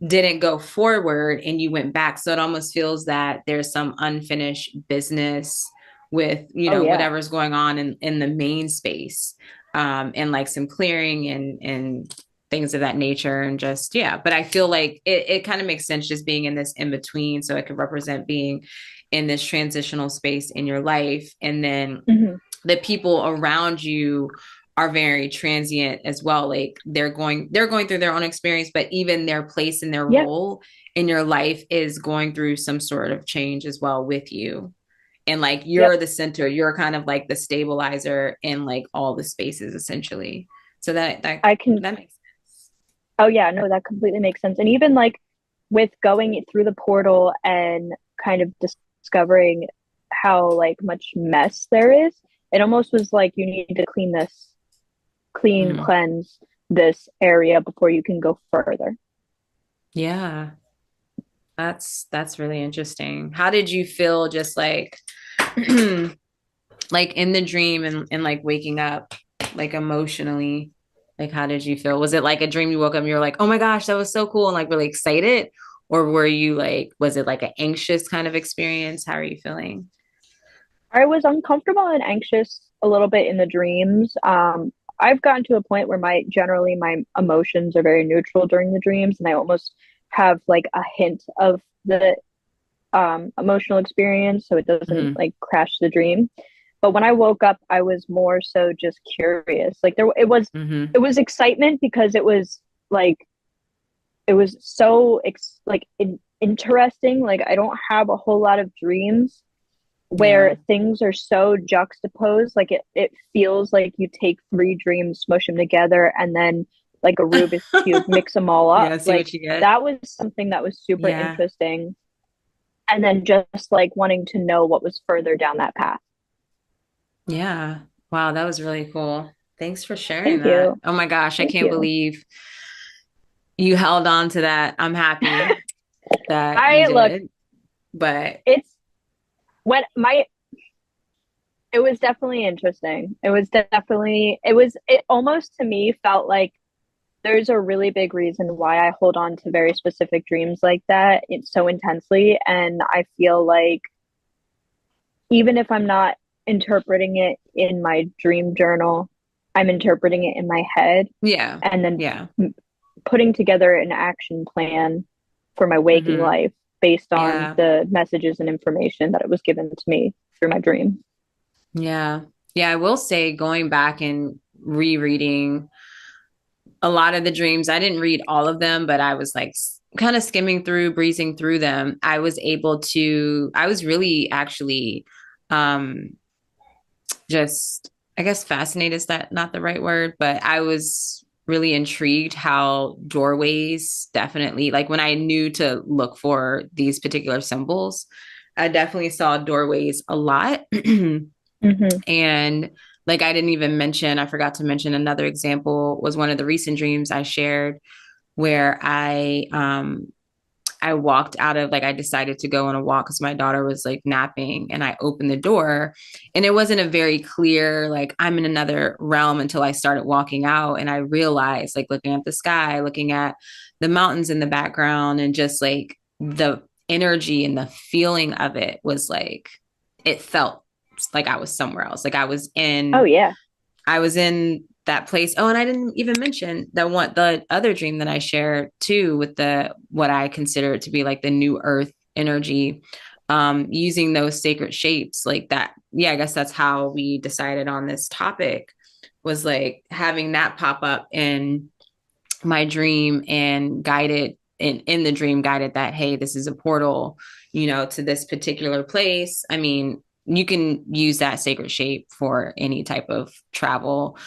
didn't go forward and you went back. So it almost feels that there's some unfinished business with, Oh yeah. whatever's going on in the main space, and like some clearing and things of that nature. And just, yeah. But I feel like it kind of makes sense just being in this in between. So it could represent being in this transitional space in your life. And then Mm-hmm. the people around you are very transient as well. Like they're going through their own experience, but even their place and their Yep. role in your life is going through some sort of change as well with you. And like Yep. you're the center, you're kind of like the stabilizer in like all the spaces essentially. So I can. that makes sense. Oh yeah. No, that completely makes sense. And even like with going through the portal and kind of discovering how like much mess there is, it almost was like you need to Mhm. cleanse this area before you can go further. Yeah. That's really interesting. How did you feel just like like in the dream and like waking up like emotionally? Like how did you feel? Was it like a dream you woke up and you were like, "Oh my gosh, that was so cool," and like really excited? Or were you like, was it like an anxious kind of experience? How are you feeling? I was uncomfortable and anxious a little bit in the dreams. I've gotten to a point where my emotions are very neutral during the dreams, and I almost have like a hint of the emotional experience, so it doesn't Hmm. like crash the dream. But when I woke up, I was more so just curious. Like Hmm. it was excitement because like it was so interesting. Like I don't have a whole lot of dreams Yeah. where things are so juxtaposed. Like it feels like you take three dreams, smush them together, and then like a Rubik's Cube, mix them all up. Yeah, see Like what you get. that was something that was super Yeah. interesting. And then just like wanting to know what was further down that path. Yeah. Wow, that was really cool. Thanks for sharing Thank that. you. Oh my gosh, I Thank can't you. believe you held on to that. I'm happy that you I look, did. But it's when my it was definitely interesting. It almost to me felt like there's a really big reason why I hold on to very specific dreams like that. It's so intensely. And I feel like even if I'm not interpreting it in my dream journal, I'm interpreting it in my head yeah. and then Yeah. putting together an action plan for my waking Hmm. life based on Yeah. the messages and information that it was given to me through my dream. Yeah. Yeah, I will say going back and rereading a lot of the dreams, I didn't read all of them, but I was like kind of skimming through, breezing through them. I was really actually um just, I guess fascinated is that not the right word, but I was really intrigued how doorways definitely, like when I knew to look for these particular symbols, I definitely saw doorways a lot. Mm-hmm. And like I didn't even mention, I forgot to mention another example was one of the recent dreams I shared where I walked out of like I decided to go on a walk because my daughter was like napping and I opened the door and it wasn't a very clear like I'm in another realm until I started walking out and I realized like looking at the sky, looking at the mountains in the background and just like the energy and the feeling of it was like it felt like I was somewhere else. Like Oh yeah. I was in that place. Oh, and I didn't even mention the other dream that I shared too with the what I consider it to be like the new earth energy. Using those sacred shapes like that. Yeah, I guess that's how we decided on this topic was like having that pop up in my dream and guided in the dream guided that, hey, this is a portal, to this particular place. I mean, you can use that sacred shape for any type of travel.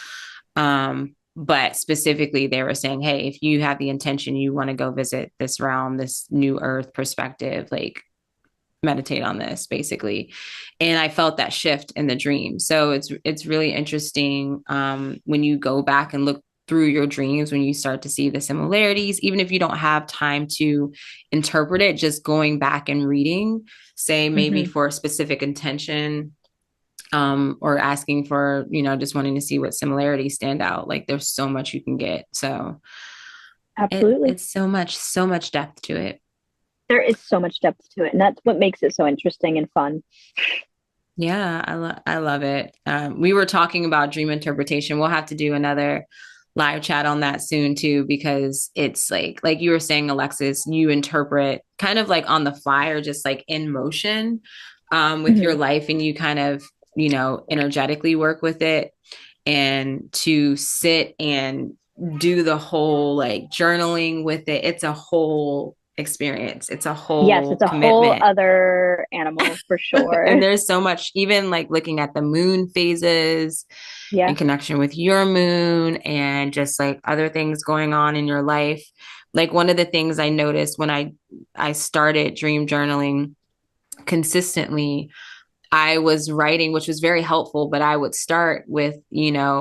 But specifically they were saying, hey, if you have the intention, you want to go visit this realm, this new earth perspective, like meditate on this basically. And I felt that shift in the dream, so it's really interesting when you go back and look through your dreams, when you start to see the similarities, even if you don't have time to interpret it, just going back and reading, say maybe Mm-hmm. for a specific intention, or asking for, just wanting to see what similarities stand out. Like there's so much you can get. So Absolutely. it's so much depth to it. There is so much depth to it, and that's what makes it so interesting and fun. Yeah, I love it. We were talking about dream interpretation. We'll have to do another live chat on that soon too, because it's like you were saying, Alexis, you interpret kind of like on the fly or just like in motion with your Mm-hmm. life, and you kind of energetically work with it, and to sit and do the whole like journaling with it. It's a whole experience. It's a Yes, whole it's a whole commitment. other animal for And sure. there's so much, even like looking at the moon phases in Yeah. connection with your moon and just like other things going on in your life. Like one of the things I noticed when I started dream journaling consistently, I was writing, which was very helpful, but I would start with,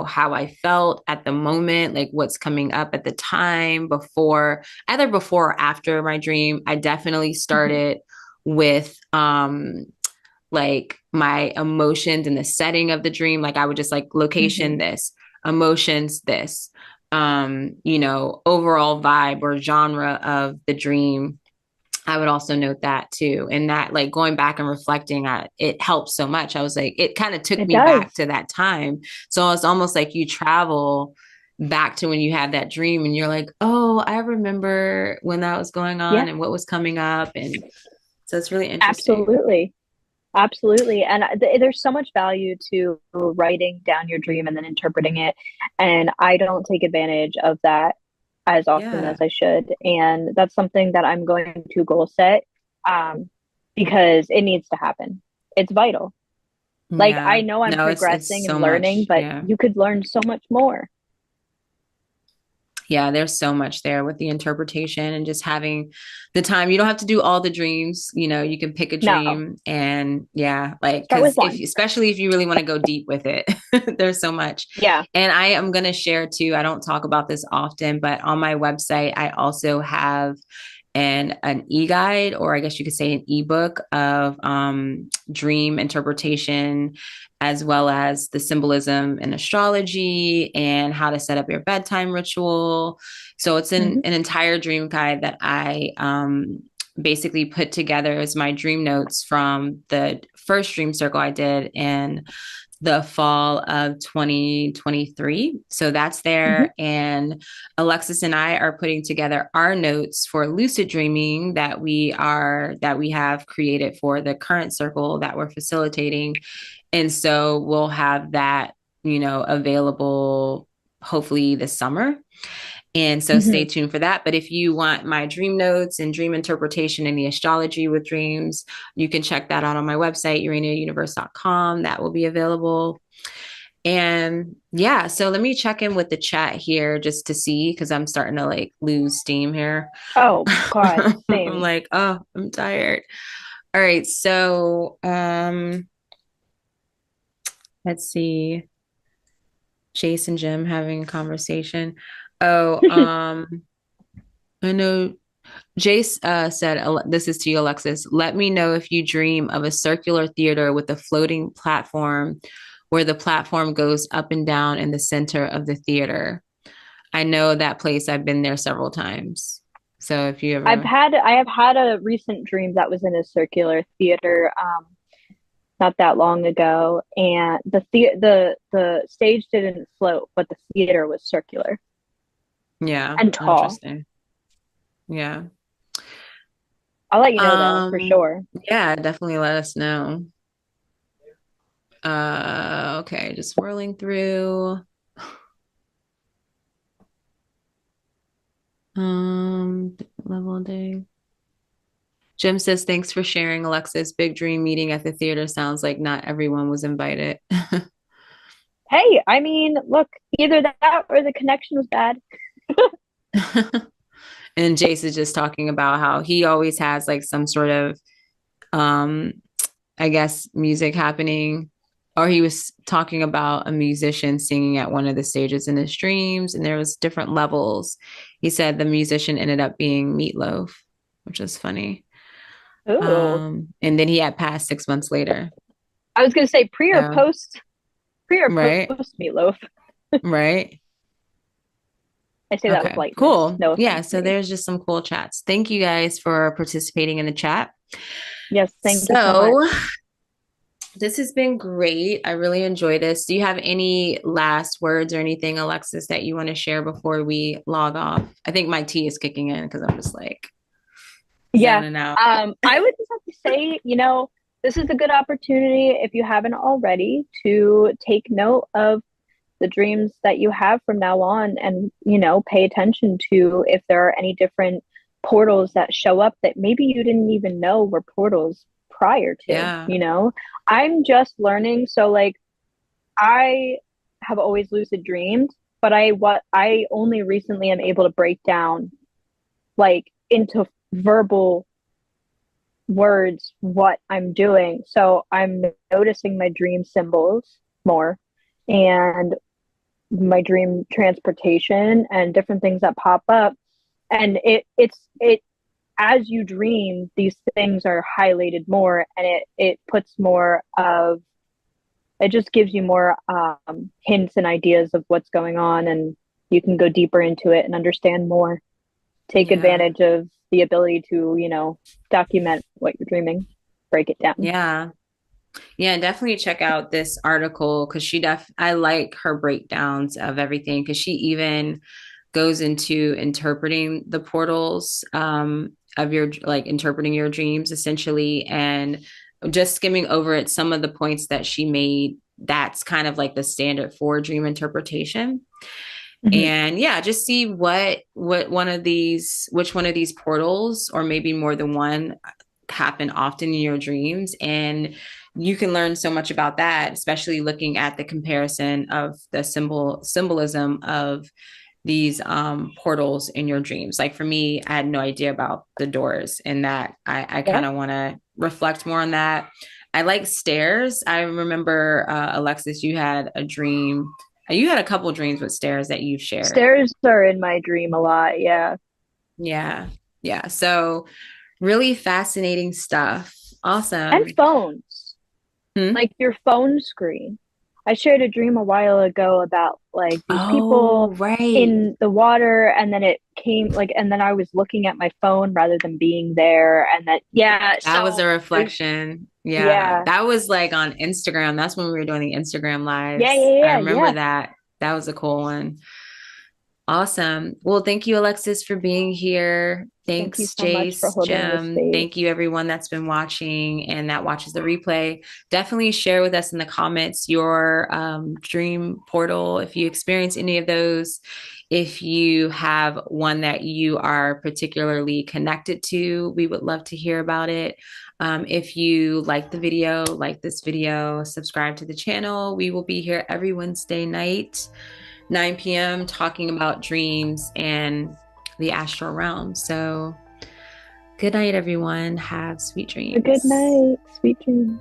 how I felt at the moment, like what's coming up at the time before, either before or after my dream. I definitely Mhm. started with like my emotions and the setting of the dream. Like I would just like location Mhm. this, emotions this, overall vibe or genre of the dream. I would also note that too. And that, like, going back and reflecting, it helped so much. I was like, it kind of took It me back does. to that time. So it's almost like you travel back to when you had that dream and you're like, oh, I remember when that was going Yeah, on and what was coming up. And so it's really interesting. absolutely. Absolutely. And there's so much value to writing down your dream and then interpreting it. And I don't take advantage of that as often Yeah. as I should. And that's something that I'm going to goal set um, because it needs to happen. It's vital. Like, I Yeah. know I'm No, it's progressing and so learning, much. but Yeah. you could learn so much more. Yeah, there's so much there with the interpretation and just having the time. You don't have to do all the dreams, you can pick a No, dream and yeah, like start with because one. especially if you really want to go deep with it, there's so much. Yeah. And I am going to share too, I don't talk about this often, but on my website, I also have an e-guide, or I guess you could say an ebook of dream interpretation, as well as the symbolism in astrology and how to set up your bedtime ritual. So it's Hmm. an entire dream guide that I basically put together as my dream notes from the first dream circle I did in the fall of 2023. So that's Hmm. there. And Alexis and I are putting together our notes for lucid dreaming that we have created for the current circle that we're facilitating. And so we'll have that, available hopefully this summer. And so stay Hmm. tuned for that. But if you want my dream notes and dream interpretation and the astrology with dreams, you can check that out on my website, uraniauniverse.com. That will be available. And yeah, so let me check in with the chat here just to see because I'm starting to like lose steam here. Oh, God, I'm same. like, oh, I'm tired. All right, so let's see. Chase and Jim having a conversation. Oh, I know Jace said, this is to you, Alexis. Let me know if you dream of a circular theater with a floating platform where the platform goes up and down in the center of the theater. I know that place. I've been there several times. So if you ever, I have had a recent dream that was in a circular theater not that long ago, and the stage didn't float, but the theater was circular yeah, and tall. interesting. Yeah. I'll let you know though, for Um, sure. yeah, definitely let us know. Okay, just swirling through. Level day. Jim says, thanks for sharing, Alexis. Big dream meeting at the theater sounds like not everyone was invited. Hey, I mean, look, either that or the connection was bad. And Jace is just talking about how he always has like some sort of, um, I guess, music happening. Or he was talking about a musician singing at one of the stages in his dreams, and there was different levels. He said the musician ended up being Meatloaf, which is funny. Ooh, And then he had passed 6 months later. I was gonna say So, pre or right, post meatloaf. right. I say that with Okay, lightness. cool. No Yeah, offense so made. there's just some cool chats. Thank you guys for participating in the chat. Yes, thank you so So, much. this has been great. I really enjoyed this. Do you have any last words or anything, Alexis, that you want to share before we log off? I think my tea is kicking in because I'm just like Yeah. zoning out. I would just have to say, this is a good opportunity if you haven't already to take note of the dreams that you have from now on and, pay attention to if there are any different portals that show up that maybe you didn't even know were portals prior Yeah. to. I'm just learning. So like I have always lucid dreamed, but I only recently am able to break down like into verbal words what I'm doing. So I'm noticing my dream symbols more and my dream transportation and different things that pop up. And it as you dream, these things are highlighted more, and it puts more of it just gives you more hints and ideas of what's going on, and you can go deeper into it and understand more. Take Yeah. advantage of the ability to, document what you're dreaming, break it down. Yeah. Yeah, definitely check out this article because I like her breakdowns of everything because she even goes into interpreting the portals of your like interpreting your dreams essentially and just skimming over it some of the points that she made that's kind of like the standard for dream interpretation. Mm-hmm. And yeah, just see what one of these which one of these portals or maybe more than one happen often in your dreams and you can learn so much about that, especially looking at the comparison of the symbolism of these portals in your dreams. Like for me, I had no idea about the doors and that I Yeah. kind of want to reflect more on that. I like stairs. I remember, Alexis, you had a dream. You had a couple dreams with stairs that you've shared. Stairs are in my dream a lot. Yeah. Yeah. Yeah. So really fascinating stuff. And Awesome. phones, Hmm? like your phone screen. I shared a dream a while ago about like these Oh, people right. in the water, and then it came like, and then I was looking at my phone rather than being there. And that, yeah. That was a So there's, reflection. Yeah. yeah. That was like on Instagram. That's when we were doing the Instagram Yeah. lives. Yeah. I Yeah. remember Yeah. that. That was a cool one. Awesome. Well, thank you, Alexis, for being here. Thank you Thanks, so much for Jace, holding this Jim. space. Thank you, everyone that's been watching and that watches the replay. Definitely share with us in the comments your dream portal if you experience any of those. If you have one that you are particularly connected to, we would love to hear about it. If you like this video, subscribe to the channel. We will be here every Wednesday night. 9 p.m. talking about dreams and the astral realm. So, good night, everyone. Have sweet A good dreams. night. Sweet dreams.